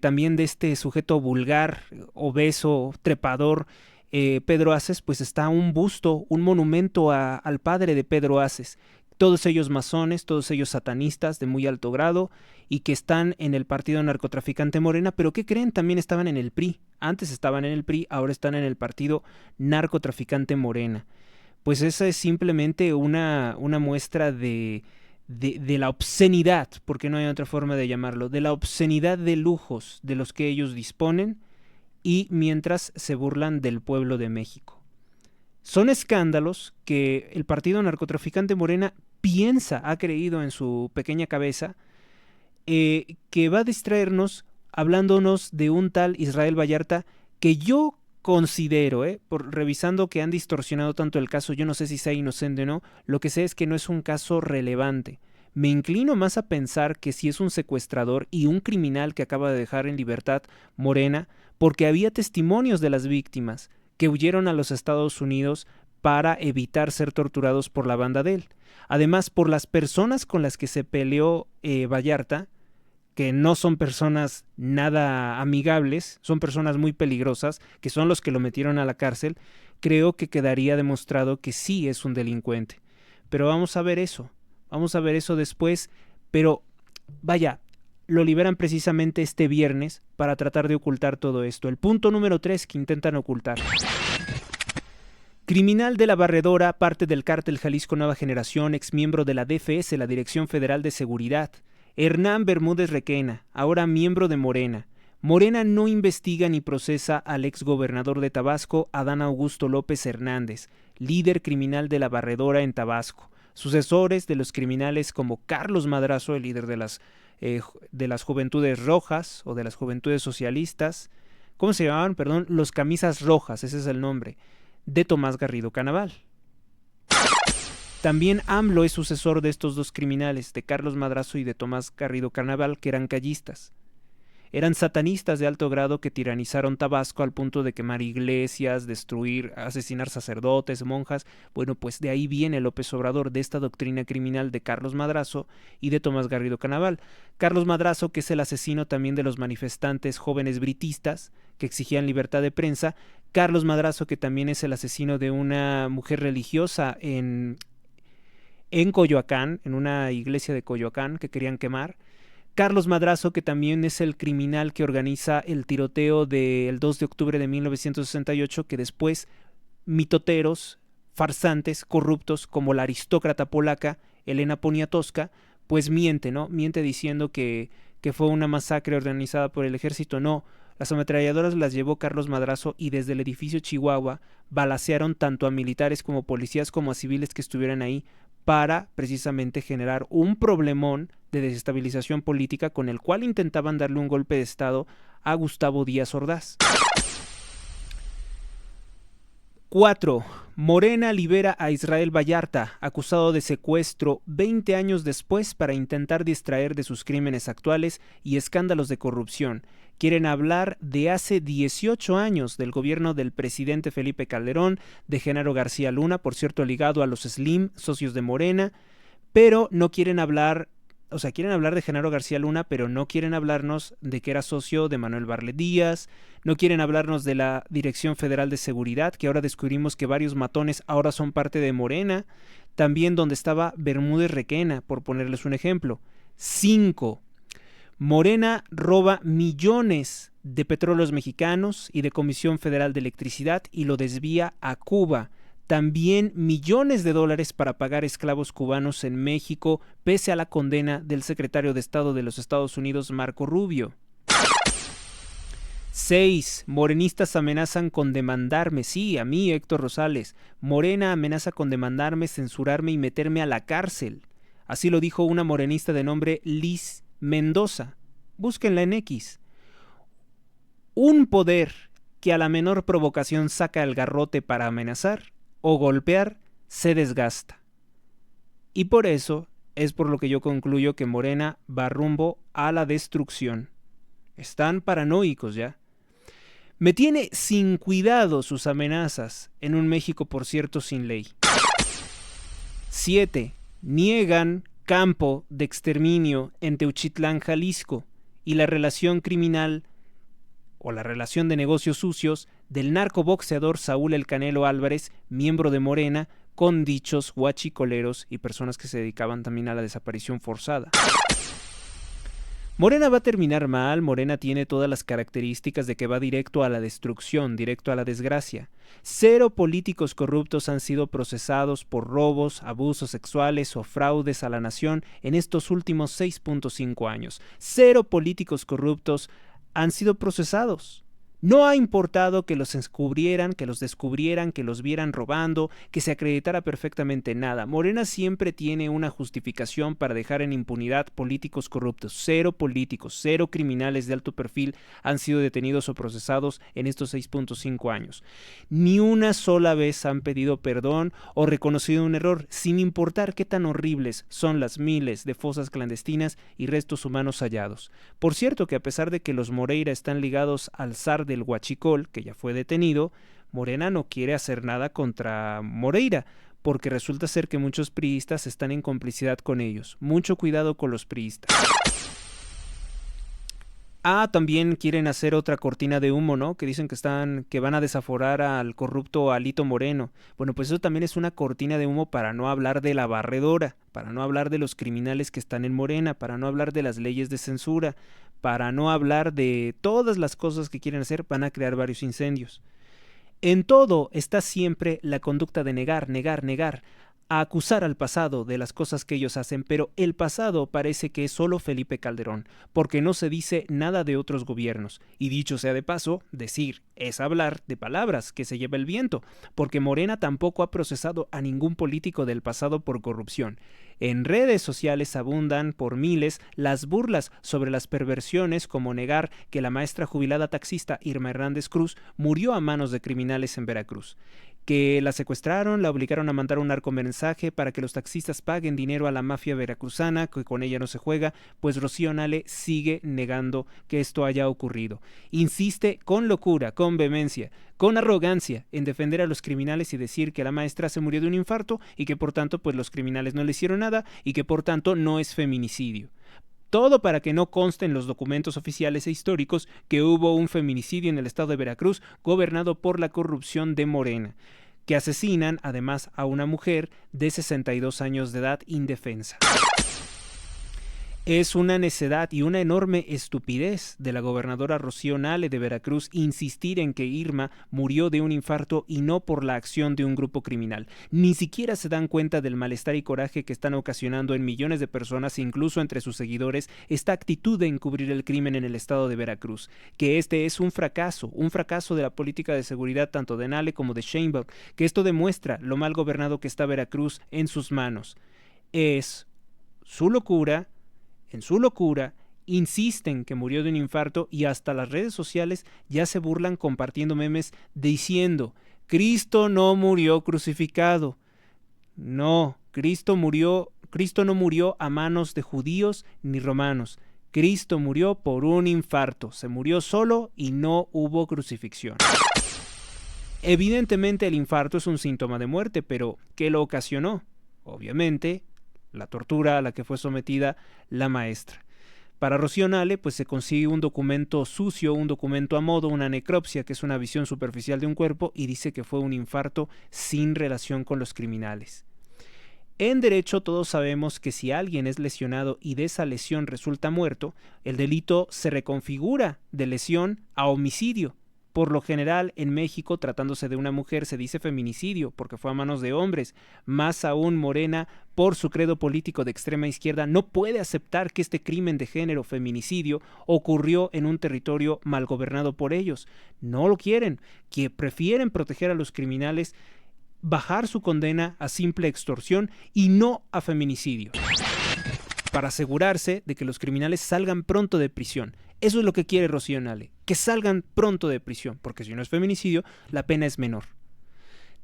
A: también de este sujeto vulgar, obeso, trepador, Pedro Aces, pues está un busto, un monumento al padre de Pedro Aces. Todos ellos masones, todos ellos satanistas de muy alto grado y que están en el partido narcotraficante Morena, pero ¿qué creen? También estaban en el PRI. Antes estaban en el PRI, ahora están en el partido narcotraficante Morena. Pues esa es simplemente una muestra de la obscenidad, porque no hay otra forma de llamarlo, de la obscenidad de lujos de los que ellos disponen, y mientras se burlan del pueblo de México. Son escándalos que el partido narcotraficante Morena ha creído en su pequeña cabeza, que va a distraernos hablándonos de un tal Israel Vallarta, que yo considero, revisando que han distorsionado tanto el caso, yo no sé si sea inocente o no, lo que sé es que no es un caso relevante. Me inclino más a pensar que sí es un secuestrador y un criminal que acaba de dejar en libertad Morena, porque había testimonios de las víctimas que huyeron a los Estados Unidos para evitar ser torturados por la banda de él. Además, por las personas con las que se peleó Vallarta, que no son personas nada amigables, son personas muy peligrosas, que son los que lo metieron a la cárcel, creo que quedaría demostrado que sí es un delincuente. Pero vamos a ver eso después, pero vaya, lo liberan precisamente este viernes para tratar de ocultar todo esto. El punto número 3 que intentan ocultar. Criminal de la Barredora, parte del cártel Jalisco Nueva Generación, exmiembro de la DFS, la Dirección Federal de Seguridad. Hernán Bermúdez Requena, ahora miembro de Morena. Morena no investiga ni procesa al exgobernador de Tabasco, Adán Augusto López Hernández, líder criminal de la Barredora en Tabasco. Sucesores de los criminales como Carlos Madrazo, el líder de las Juventudes Rojas o de las Juventudes Socialistas. ¿Cómo se llamaban? Perdón, los Camisas Rojas, ese es el nombre, de Tomás Garrido Canaval. También AMLO es sucesor de estos dos criminales, de Carlos Madrazo y de Tomás Garrido Canaval, que eran callistas. Eran satanistas de alto grado que tiranizaron Tabasco al punto de quemar iglesias, destruir, asesinar sacerdotes, monjas. Bueno, pues de ahí viene López Obrador, de esta doctrina criminal de Carlos Madrazo y de Tomás Garrido Canaval. Carlos Madrazo, que es el asesino también de los manifestantes jóvenes britistas que exigían libertad de prensa. Carlos Madrazo, que también es el asesino de una mujer religiosa en Coyoacán, en una iglesia de Coyoacán que querían quemar. Carlos Madrazo, que también es el criminal que organiza el tiroteo del 2 de octubre de 1968, que después mitoteros, farsantes, corruptos, como la aristócrata polaca Elena Poniatowska, pues miente, ¿no? Miente diciendo que fue una masacre organizada por el ejército. No, las ametralladoras las llevó Carlos Madrazo y desde el edificio Chihuahua balacearon tanto a militares como policías como a civiles que estuvieran ahí, para precisamente generar un problemón de desestabilización política con el cual intentaban darle un golpe de estado a Gustavo Díaz Ordaz. 4. Morena libera a Israel Vallarta, acusado de secuestro 20 años después para intentar distraer de sus crímenes actuales y escándalos de corrupción. Quieren hablar de hace 18 años del gobierno del presidente Felipe Calderón, de Genaro García Luna, por cierto ligado a los Slim, socios de Morena, pero no quieren hablar, quieren hablar de Genaro García Luna, pero no quieren hablarnos de que era socio de Manuel Barlet Díaz, no quieren hablarnos de la Dirección Federal de Seguridad, que ahora descubrimos que varios matones ahora son parte de Morena, también donde estaba Bermúdez Requena, por ponerles un ejemplo. 5. Morena roba millones de petróleos mexicanos y de Comisión Federal de Electricidad y lo desvía a Cuba. También millones de dólares para pagar esclavos cubanos en México, pese a la condena del secretario de Estado de los Estados Unidos, Marco Rubio. 6. Morenistas amenazan con demandarme, sí, a mí, Héctor Rosales. Morena amenaza con demandarme, censurarme y meterme a la cárcel. Así lo dijo una morenista de nombre Liz Mendoza. Búsquenla en X. Un poder que a la menor provocación saca el garrote para amenazar o golpear se desgasta. Y por eso es por lo que yo concluyo que Morena va rumbo a la destrucción. Están paranoicos ya. Me tiene sin cuidado sus amenazas en un México, por cierto, sin ley. 7. Niegan campo de exterminio en Teuchitlán, Jalisco, y la relación criminal o la relación de negocios sucios del narcoboxeador Saúl El Canelo Álvarez, miembro de Morena, con dichos huachicoleros y personas que se dedicaban también a la desaparición forzada. Morena va a terminar mal. Morena tiene todas las características de que va directo a la destrucción, directo a la desgracia. 0 políticos corruptos han sido procesados por robos, abusos sexuales o fraudes a la nación en estos últimos 6.5 años. 0 políticos corruptos han sido procesados. No ha importado que los descubrieran, que los vieran robando, que se acreditara perfectamente nada. Morena siempre tiene una justificación para dejar en impunidad políticos corruptos. 0 políticos, 0 criminales de alto perfil han sido detenidos o procesados en estos 6.5 años. Ni una sola vez han pedido perdón o reconocido un error, sin importar qué tan horribles son las miles de fosas clandestinas y restos humanos hallados. Por cierto que a pesar de que los Moreira están ligados al zar del Huachicol, que ya fue detenido, Morena no quiere hacer nada contra Moreira, porque resulta ser que muchos priistas están en complicidad con ellos. Mucho cuidado con los priistas. También quieren hacer otra cortina de humo, ¿no? Que dicen que van a desaforar al corrupto Alito Moreno. Bueno, pues eso también es una cortina de humo para no hablar de la barredora, para no hablar de los criminales que están en Morena, para no hablar de las leyes de censura, para no hablar de todas las cosas que quieren hacer. Van a crear varios incendios. En todo está siempre la conducta de negar, a acusar al pasado de las cosas que ellos hacen, pero el pasado parece que es solo Felipe Calderón, porque no se dice nada de otros gobiernos. Y dicho sea de paso, decir es hablar de palabras que se lleva el viento, porque Morena tampoco ha procesado a ningún político del pasado por corrupción. En redes sociales abundan por miles las burlas sobre las perversiones, como negar que la maestra jubilada taxista Irma Hernández Cruz murió a manos de criminales en Veracruz, que la secuestraron, la obligaron a mandar un narcomensaje para que los taxistas paguen dinero a la mafia veracruzana, que con ella no se juega, pues Rocío Nale sigue negando que esto haya ocurrido. Insiste con locura, con vehemencia, con arrogancia en defender a los criminales y decir que la maestra se murió de un infarto y que por tanto pues los criminales no le hicieron nada y que por tanto no es feminicidio. Todo para que no conste en los documentos oficiales e históricos que hubo un feminicidio en el estado de Veracruz gobernado por la corrupción de Morena, que asesinan además a una mujer de 62 años de edad indefensa. Es una necedad y una enorme estupidez de la gobernadora Rocío Nale de Veracruz insistir en que Irma murió de un infarto y no por la acción de un grupo criminal. Ni siquiera se dan cuenta del malestar y coraje que están ocasionando en millones de personas, incluso entre sus seguidores, esta actitud de encubrir el crimen en el estado de Veracruz. Que este es un fracaso de la política de seguridad tanto de Nale como de Sheinbaum, que esto demuestra lo mal gobernado que está Veracruz en sus manos. Es su locura. En su locura, insisten que murió de un infarto y hasta las redes sociales ya se burlan compartiendo memes diciendo Cristo no murió crucificado. No, Cristo no murió a manos de judíos ni romanos. Cristo murió por un infarto. Se murió solo y no hubo crucifixión. Evidentemente el infarto es un síntoma de muerte, pero ¿qué lo ocasionó? Obviamente, la tortura a la que fue sometida la maestra. Para Rocío Nale, pues se consigue un documento sucio, un documento a modo, una necropsia, que es una visión superficial de un cuerpo, y dice que fue un infarto sin relación con los criminales. En derecho todos sabemos que si alguien es lesionado y de esa lesión resulta muerto, el delito se reconfigura de lesión a homicidio. Por lo general, en México, tratándose de una mujer, se dice feminicidio, porque fue a manos de hombres. Más aún, Morena, por su credo político de extrema izquierda, no puede aceptar que este crimen de género, feminicidio, ocurrió en un territorio mal gobernado por ellos. No lo quieren, que prefieren proteger a los criminales, bajar su condena a simple extorsión y no a feminicidio, para asegurarse de que los criminales salgan pronto de prisión. Eso es lo que quiere Rocío Nale, que salgan pronto de prisión, porque si no es feminicidio, la pena es menor.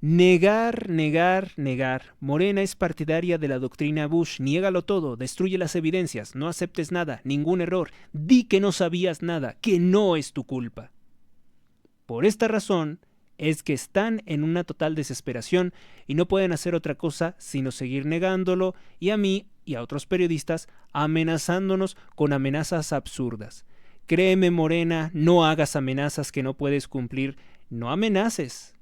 A: Negar, negar, negar. Morena es partidaria de la doctrina Bush. Niégalo todo, destruye las evidencias, no aceptes nada, ningún error. Di que no sabías nada, que no es tu culpa. Por esta razón es que están en una total desesperación y no pueden hacer otra cosa sino seguir negándolo, y a mí y a otros periodistas amenazándonos con amenazas absurdas. Créeme, Morena, no hagas amenazas que no puedes cumplir. No amenaces,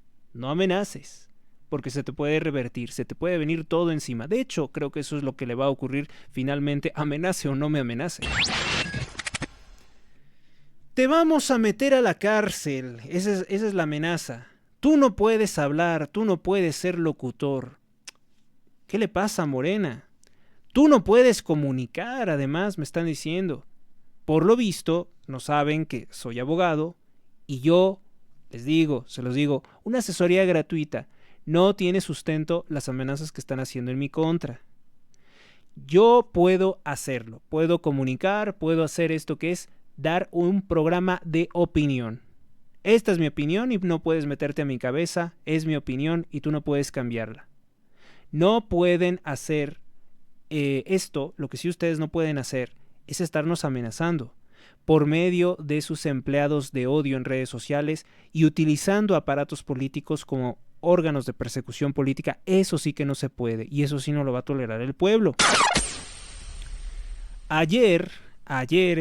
A: porque se te puede revertir, se te puede venir todo encima. De hecho, creo que eso es lo que le va a ocurrir finalmente, amenace o no me amenace. Te vamos a meter a la cárcel, esa es la amenaza. Tú no puedes hablar, tú no puedes ser locutor. ¿Qué le pasa a Morena? Tú no puedes comunicar, además, me están diciendo. Por lo visto, no saben que soy abogado y yo se los digo, una asesoría gratuita. No tiene sustento las amenazas que están haciendo en mi contra. Yo puedo hacerlo, puedo comunicar, puedo hacer esto que es dar un programa de opinión. Esta es mi opinión y no puedes meterte a mi cabeza, es mi opinión y tú no puedes cambiarla. No pueden hacer esto, lo que sí ustedes no pueden hacer es estarnos amenazando por medio de sus empleados de odio en redes sociales y utilizando aparatos políticos como órganos de persecución política. Eso sí que no se puede y eso sí no lo va a tolerar el pueblo. Ayer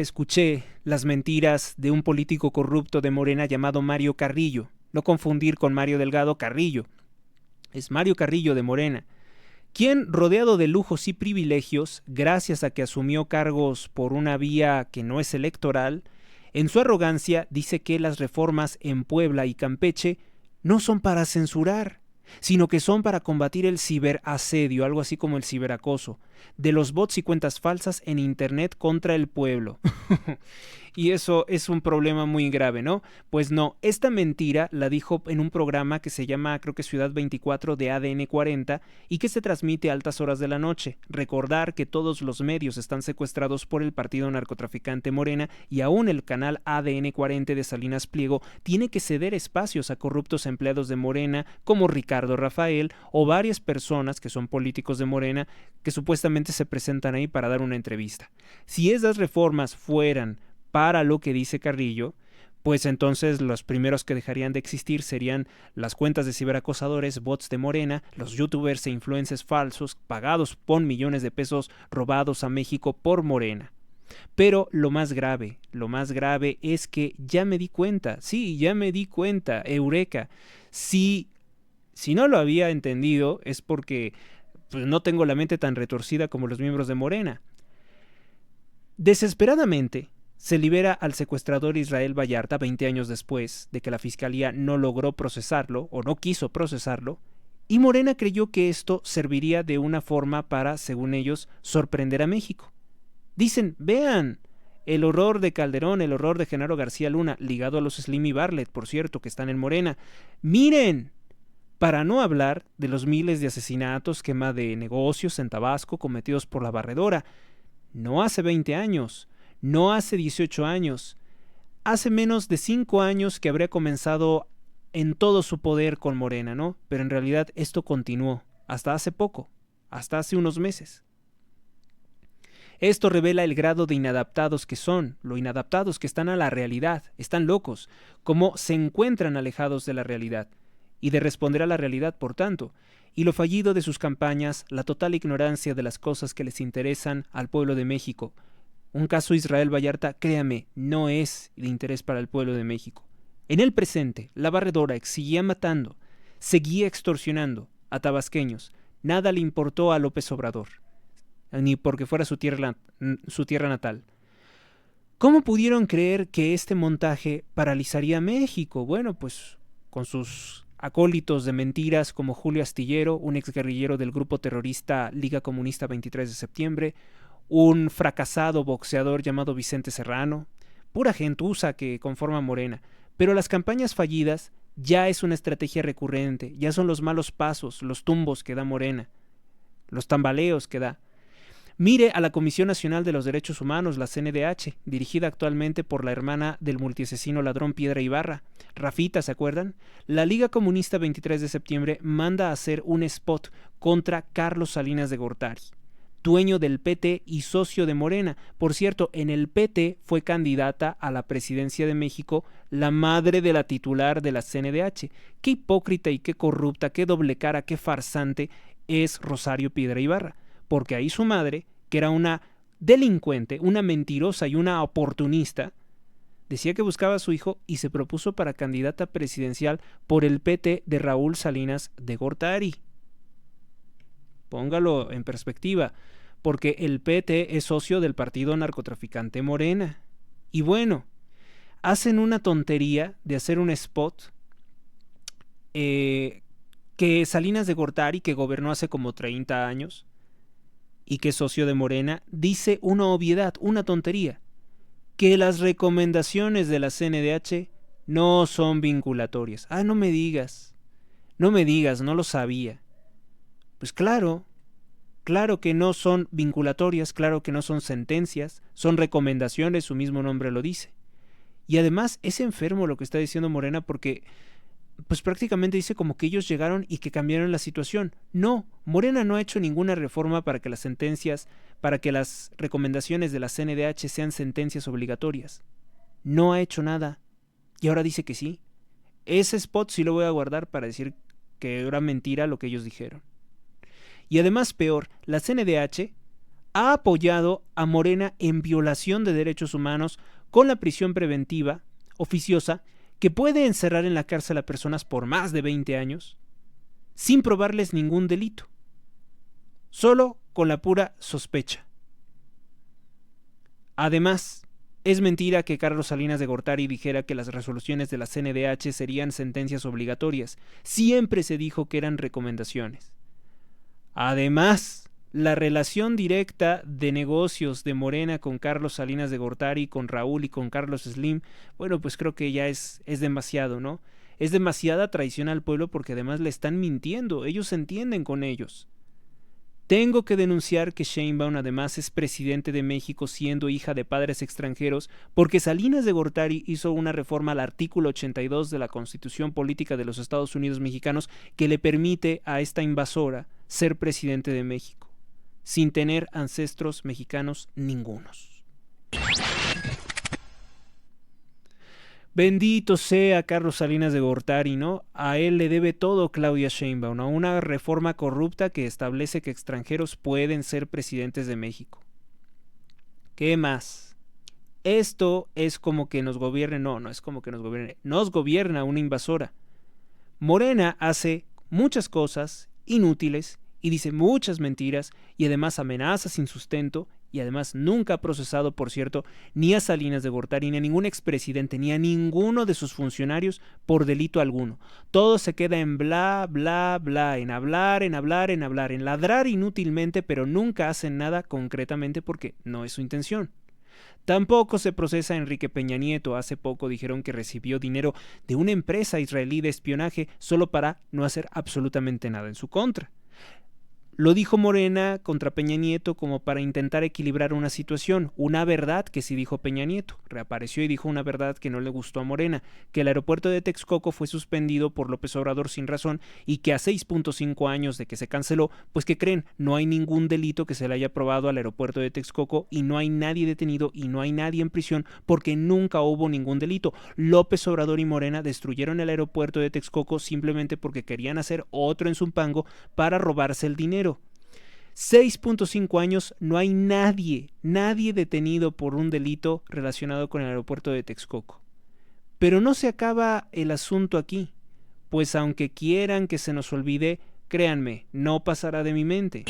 A: escuché las mentiras de un político corrupto de Morena llamado Mario Carrillo. No confundir con Mario Delgado Carrillo. Es Mario Carrillo de Morena, quien, rodeado de lujos y privilegios, gracias a que asumió cargos por una vía que no es electoral, en su arrogancia dice que las reformas en Puebla y Campeche no son para censurar, sino que son para combatir el ciberasedio, algo así como el ciberacoso, de los bots y cuentas falsas en internet contra el pueblo. Y eso es un problema muy grave, ¿no? Pues no, esta mentira la dijo en un programa que se llama, creo que Ciudad 24 de ADN 40 y que se transmite a altas horas de la noche. Recordar que todos los medios están secuestrados por el partido narcotraficante Morena y aún el canal ADN 40 de Salinas Pliego tiene que ceder espacios a corruptos empleados de Morena como Ricardo Rafael o varias personas que son políticos de Morena que supuestamente se presentan ahí para dar una entrevista. Si esas reformas fueran para lo que dice Carrillo, pues entonces los primeros que dejarían de existir serían las cuentas de ciberacosadores, bots de Morena, los youtubers e influencers falsos pagados con millones de pesos robados a México por Morena. Pero lo más grave es que ya me di cuenta, eureka. Si no lo había entendido es porque pues, no tengo la mente tan retorcida como los miembros de Morena. Desesperadamente se libera al secuestrador Israel Vallarta 20 años después de que la fiscalía no logró procesarlo o no quiso procesarlo, y Morena creyó que esto serviría de una forma para, según ellos, sorprender a México. Dicen, vean, el horror de Calderón, el horror de Genaro García Luna, ligado a los Slim y Bartlett, por cierto, que están en Morena. ¡Miren! Para no hablar de los miles de asesinatos, quema de negocios en Tabasco cometidos por la Barredora. No hace 20 años, no hace 18 años, hace menos de 5 años que habría comenzado en todo su poder con Morena, ¿no? Pero en realidad esto continuó hasta hace poco, hasta hace unos meses. Esto revela el grado de inadaptados que son, lo inadaptados que están a la realidad, están locos, cómo se encuentran alejados de la realidad y de responder a la realidad, por tanto, y lo fallido de sus campañas, la total ignorancia de las cosas que les interesan al pueblo de México. Un caso Israel Vallarta, créame, no es de interés para el pueblo de México. En el presente, la barredora seguía matando, seguía extorsionando a tabasqueños. Nada le importó a López Obrador, ni porque fuera su tierra natal. ¿Cómo pudieron creer que este montaje paralizaría a México? Bueno, pues con sus acólitos de mentiras como Julio Astillero, un exguerrillero del grupo terrorista Liga Comunista 23 de septiembre, un fracasado boxeador llamado Vicente Serrano, pura gentuza que conforma Morena. Pero las campañas fallidas ya es una estrategia recurrente, ya son los malos pasos, los tumbos que da Morena, los tambaleos que da. Mire a la Comisión Nacional de los Derechos Humanos, la CNDH, dirigida actualmente por la hermana del multiasesino ladrón Piedra Ibarra, Rafita, ¿se acuerdan? La Liga Comunista 23 de septiembre manda a hacer un spot contra Carlos Salinas de Gortari, dueño del PT y socio de Morena. Por cierto, en el PT fue candidata a la presidencia de México la madre de la titular de la CNDH. Qué hipócrita y qué corrupta, qué doble cara, qué farsante es Rosario Piedra Ibarra. Porque ahí su madre, que era una delincuente, una mentirosa y una oportunista, decía que buscaba a su hijo y se propuso para candidata presidencial por el PT de Raúl Salinas de Gortari. Póngalo en perspectiva, porque el PT es socio del partido narcotraficante Morena. Y bueno, hacen una tontería de hacer un spot que Salinas de Gortari, que gobernó hace como 30 años, y que es socio de Morena, dice una obviedad, una tontería, que las recomendaciones de la CNDH no son vinculatorias. No me digas, no lo sabía. Pues claro que no son vinculatorias, claro que no son sentencias, son recomendaciones, su mismo nombre lo dice. Y además es enfermo lo que está diciendo Morena porque pues prácticamente dice como que ellos llegaron y que cambiaron la situación. No, Morena no ha hecho ninguna reforma para que las sentencias, para que las recomendaciones de la CNDH sean sentencias obligatorias. No ha hecho nada. Y ahora dice que sí. Ese spot sí lo voy a guardar para decir que era mentira lo que ellos dijeron. Y además, peor, la CNDH ha apoyado a Morena en violación de derechos humanos con la prisión preventiva oficiosa que puede encerrar en la cárcel a personas por más de 20 años sin probarles ningún delito, solo con la pura sospecha. Además, es mentira que Carlos Salinas de Gortari dijera que las resoluciones de la CNDH serían sentencias obligatorias. Siempre se dijo que eran recomendaciones. Además, la relación directa de negocios de Morena con Carlos Salinas de Gortari, con Raúl y con Carlos Slim, bueno, pues creo que ya es demasiado, ¿no? Es demasiada traición al pueblo porque además le están mintiendo, ellos se entienden con ellos. Tengo que denunciar que Sheinbaum además es presidente de México siendo hija de padres extranjeros porque Salinas de Gortari hizo una reforma al artículo 82 de la Constitución Política de los Estados Unidos Mexicanos que le permite a esta invasora ser presidente de México, sin tener ancestros mexicanos ningunos. Bendito sea Carlos Salinas de Gortari, ¿no? A él le debe todo Claudia Sheinbaum, a una reforma corrupta que establece que extranjeros pueden ser presidentes de México. ¿Qué más? Esto es como que nos gobierne, no es como que nos gobierne, nos gobierna una invasora. Morena hace muchas cosas inútiles y dice muchas mentiras y además amenaza sin sustento y además nunca ha procesado, por cierto, ni a Salinas de Gortari, ni a ningún expresidente, ni a ninguno de sus funcionarios por delito alguno. Todo se queda en bla, bla, bla, en hablar, en ladrar inútilmente, pero nunca hacen nada concretamente porque no es su intención. Tampoco se procesa a Enrique Peña Nieto. Hace poco dijeron que recibió dinero de una empresa israelí de espionaje solo para no hacer absolutamente nada en su contra. Lo dijo Morena contra Peña Nieto como para intentar equilibrar una situación, una verdad que sí dijo Peña Nieto, reapareció y dijo una verdad que no le gustó a Morena, que el aeropuerto de Texcoco fue suspendido por López Obrador sin razón y que a 6.5 años de que se canceló, pues que creen, no hay ningún delito que se le haya probado al aeropuerto de Texcoco y no hay nadie detenido y no hay nadie en prisión porque nunca hubo ningún delito. López Obrador y Morena destruyeron el aeropuerto de Texcoco simplemente porque querían hacer otro en Zumpango para robarse el dinero. 6.5 años, no hay nadie detenido por un delito relacionado con el aeropuerto de Texcoco. Pero no se acaba el asunto aquí, pues aunque quieran que se nos olvide, créanme, no pasará de mi mente.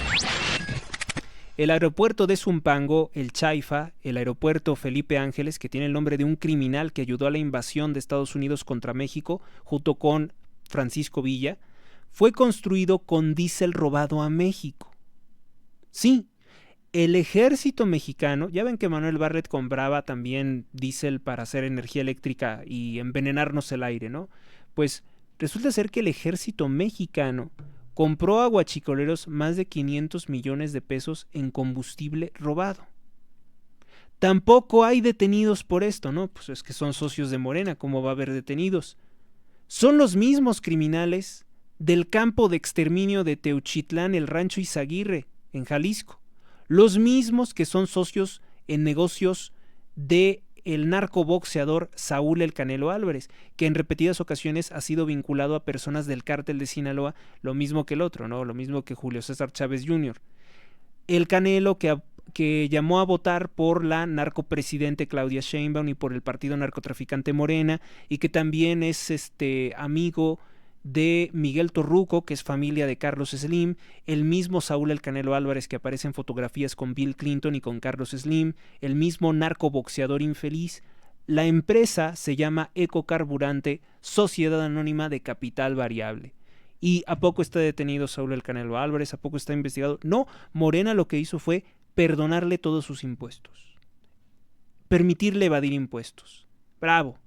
A: El aeropuerto de Zumpango, el Chaifa, el aeropuerto Felipe Ángeles, que tiene el nombre de un criminal que ayudó a la invasión de Estados Unidos contra México, junto con Francisco Villa, fue construido con diésel robado a México. Sí, el ejército mexicano, ya ven que Manuel Bartlett compraba también diésel para hacer energía eléctrica y envenenarnos el aire, ¿no? Pues resulta ser que el ejército mexicano compró a guachicoleros más de 500 millones de pesos en combustible robado. Tampoco hay detenidos por esto, ¿no? Pues es que son socios de Morena, ¿cómo va a haber detenidos? Son los mismos criminales del campo de exterminio de Teuchitlán, el rancho Izaguirre, en Jalisco, los mismos que son socios en negocios de el narcoboxeador Saúl El Canelo Álvarez, que en repetidas ocasiones ha sido vinculado a personas del cártel de Sinaloa, lo mismo que el otro, ¿no? Lo mismo que Julio César Chávez Jr. El Canelo que llamó a votar por la narcopresidente Claudia Sheinbaum y por el partido narcotraficante Morena, y que también es amigo de Miguel Torruco, que es familia de Carlos Slim, el mismo Saúl El Canelo Álvarez que aparece en fotografías con Bill Clinton y con Carlos Slim, el mismo narcoboxeador infeliz. La empresa se llama Ecocarburante, Sociedad Anónima de Capital Variable. ¿Y a poco está detenido Saúl El Canelo Álvarez? ¿A poco está investigado? No, Morena lo que hizo fue perdonarle todos sus impuestos, permitirle evadir impuestos. ¡Bravo!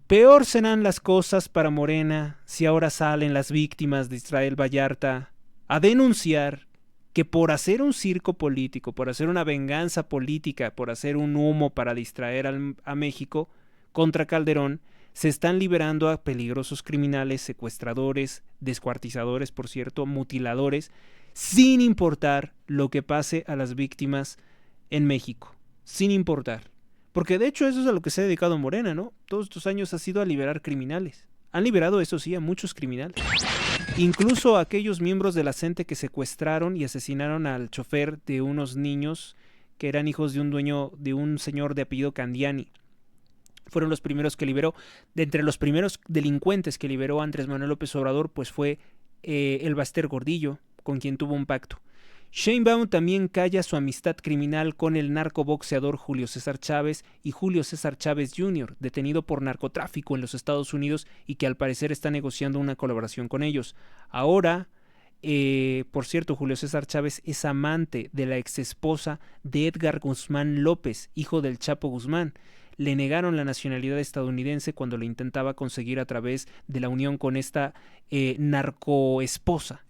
A: Peor serán las cosas para Morena si ahora salen las víctimas de Israel Vallarta a denunciar que por hacer un circo político, por hacer una venganza política, por hacer un humo para distraer a México contra Calderón, se están liberando a peligrosos criminales, secuestradores, descuartizadores, por cierto, mutiladores, sin importar lo que pase a las víctimas en México, sin importar. Porque de hecho eso es a lo que se ha dedicado Morena, ¿no? Todos estos años ha sido a liberar criminales. Han liberado, eso sí, a muchos criminales. Incluso a aquellos miembros de la CENTE que secuestraron y asesinaron al chofer de unos niños que eran hijos de un dueño, de un señor de apellido Candiani. Fueron los primeros que liberó. De entre los primeros delincuentes que liberó Andrés Manuel López Obrador, pues fue el Baster Gordillo, con quien tuvo un pacto. Sheinbaum también calla su amistad criminal con el narcoboxeador Julio César Chávez y Julio César Chávez Jr., detenido por narcotráfico en los Estados Unidos y que al parecer está negociando una colaboración con ellos. Ahora, por cierto, Julio César Chávez es amante de la exesposa de Edgar Guzmán López, hijo del Chapo Guzmán. Le negaron la nacionalidad estadounidense cuando lo intentaba conseguir a través de la unión con esta narcoesposa.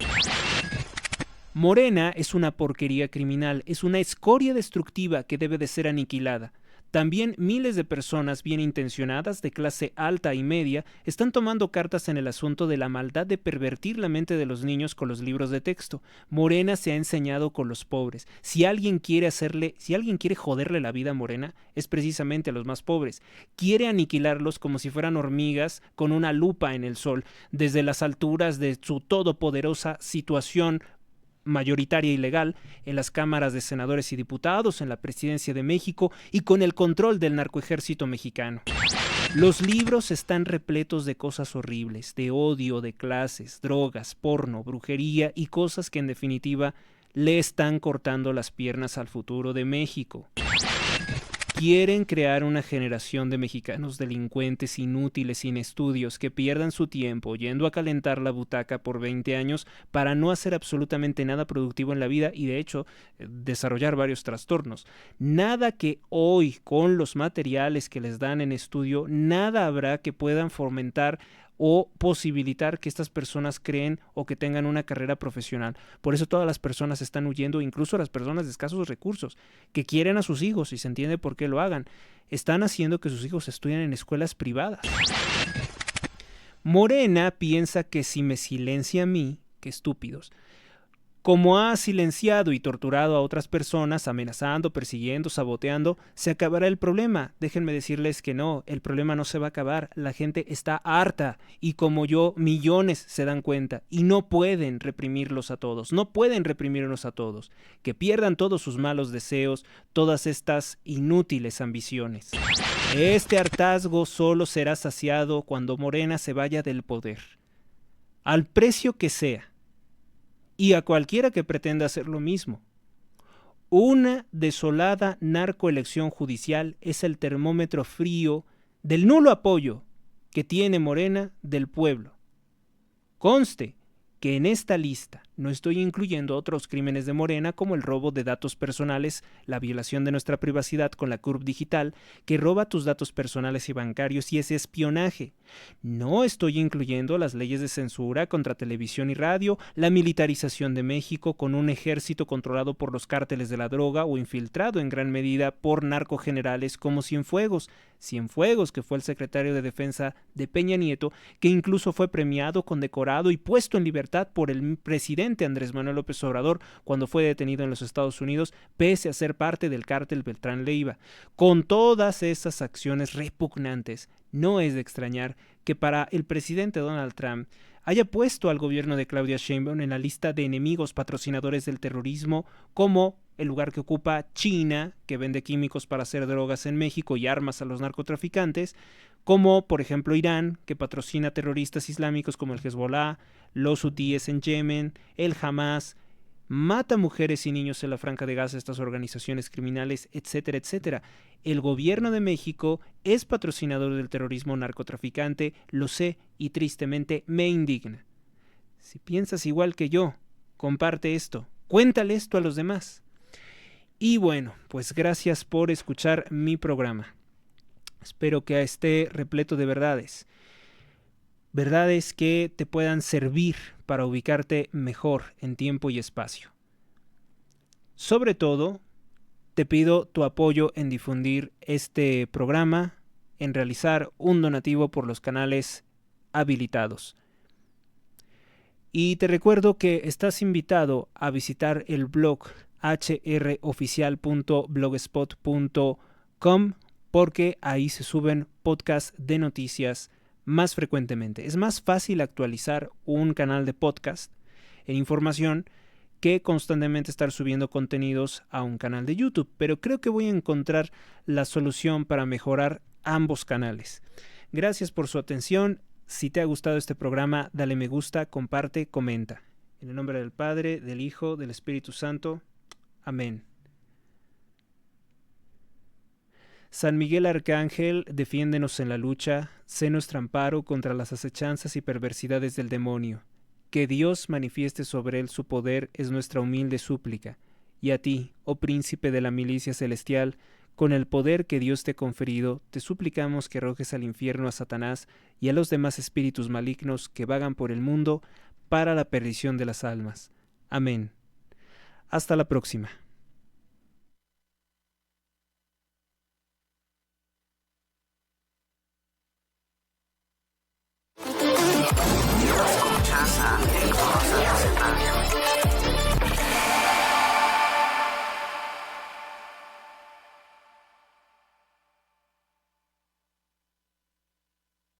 A: Morena es una porquería criminal, es una escoria destructiva que debe de ser aniquilada. También miles de personas bien intencionadas de clase alta y media están tomando cartas en el asunto de la maldad de pervertir la mente de los niños con los libros de texto. Morena se ha enseñado con los pobres. Si alguien quiere joderle la vida a Morena, es precisamente a los más pobres. Quiere aniquilarlos como si fueran hormigas con una lupa en el sol, desde las alturas de su todopoderosa situación mayoritaria y legal en las cámaras de senadores y diputados, en la presidencia de México y con el control del narcoejército mexicano. Los libros están repletos de cosas horribles, de odio, de clases, drogas, porno, brujería y cosas que en definitiva le están cortando las piernas al futuro de México. Quieren crear una generación de mexicanos delincuentes inútiles sin estudios que pierdan su tiempo yendo a calentar la butaca por 20 años para no hacer absolutamente nada productivo en la vida y de hecho desarrollar varios trastornos. Nada que hoy con los materiales que les dan en estudio, nada habrá que puedan fomentar o posibilitar que estas personas creen o que tengan una carrera profesional. Por eso todas las personas están huyendo, incluso las personas de escasos recursos, que quieren a sus hijos y se entiende por qué lo hagan. Están haciendo que sus hijos estudien en escuelas privadas. Morena piensa que si me silencia a mí, qué estúpidos, como ha silenciado y torturado a otras personas, amenazando, persiguiendo, saboteando, se acabará el problema. Déjenme decirles que no, el problema no se va a acabar. La gente está harta y como yo, millones se dan cuenta y no pueden reprimirlos a todos, no pueden reprimirnos a todos. Que pierdan todos sus malos deseos, todas estas inútiles ambiciones. Este hartazgo solo será saciado cuando Morena se vaya del poder, al precio que sea. Y a cualquiera que pretenda hacer lo mismo. Una desolada narcoelección judicial es el termómetro frío del nulo apoyo que tiene Morena del pueblo. Conste que en esta lista no estoy incluyendo otros crímenes de Morena como el robo de datos personales, la violación de nuestra privacidad con la CURP digital, que roba tus datos personales y bancarios y es espionaje. No estoy incluyendo las leyes de censura contra televisión y radio, la militarización de México con un ejército controlado por los cárteles de la droga o infiltrado en gran medida por narcogenerales como Cienfuegos, que fue el secretario de Defensa de Peña Nieto, que incluso fue premiado, condecorado y puesto en libertad por el presidente Andrés Manuel López Obrador cuando fue detenido en los Estados Unidos, pese a ser parte del cártel Beltrán Leiva. Con todas esas acciones repugnantes, no es de extrañar que para el presidente Donald Trump haya puesto al gobierno de Claudia Sheinbaum en la lista de enemigos patrocinadores del terrorismo, como el lugar que ocupa China, que vende químicos para hacer drogas en México y armas a los narcotraficantes, como por ejemplo Irán, que patrocina terroristas islámicos como el Hezbollah, los hutíes en Yemen, el Hamas, mata mujeres y niños en la Franja de Gaza, estas organizaciones criminales, etcétera, etcétera. El gobierno de México es patrocinador del terrorismo narcotraficante, lo sé y tristemente me indigna. Si piensas igual que yo, comparte esto, cuéntale esto a los demás. Y bueno, pues gracias por escuchar mi programa. Espero que esté repleto de verdades. Verdades que te puedan servir para ubicarte mejor en tiempo y espacio. Sobre todo, te pido tu apoyo en difundir este programa, en realizar un donativo por los canales habilitados. Y te recuerdo que estás invitado a visitar el blog hroficial.blogspot.com porque ahí se suben podcasts de noticias más frecuentemente. Es más fácil actualizar un canal de podcast en información que constantemente estar subiendo contenidos a un canal de YouTube, pero creo que voy a encontrar la solución para mejorar ambos canales. Gracias por su atención. Si te ha gustado este programa, dale me gusta, comparte, comenta. En el nombre del Padre, del Hijo, del Espíritu Santo. Amén. San Miguel Arcángel, defiéndenos en la lucha, sé nuestro amparo contra las acechanzas y perversidades del demonio. Que Dios manifieste sobre él su poder es nuestra humilde súplica. Y a ti, oh príncipe de la milicia celestial, con el poder que Dios te ha conferido, te suplicamos que arrojes al infierno a Satanás y a los demás espíritus malignos que vagan por el mundo para la perdición de las almas. Amén. Hasta la próxima.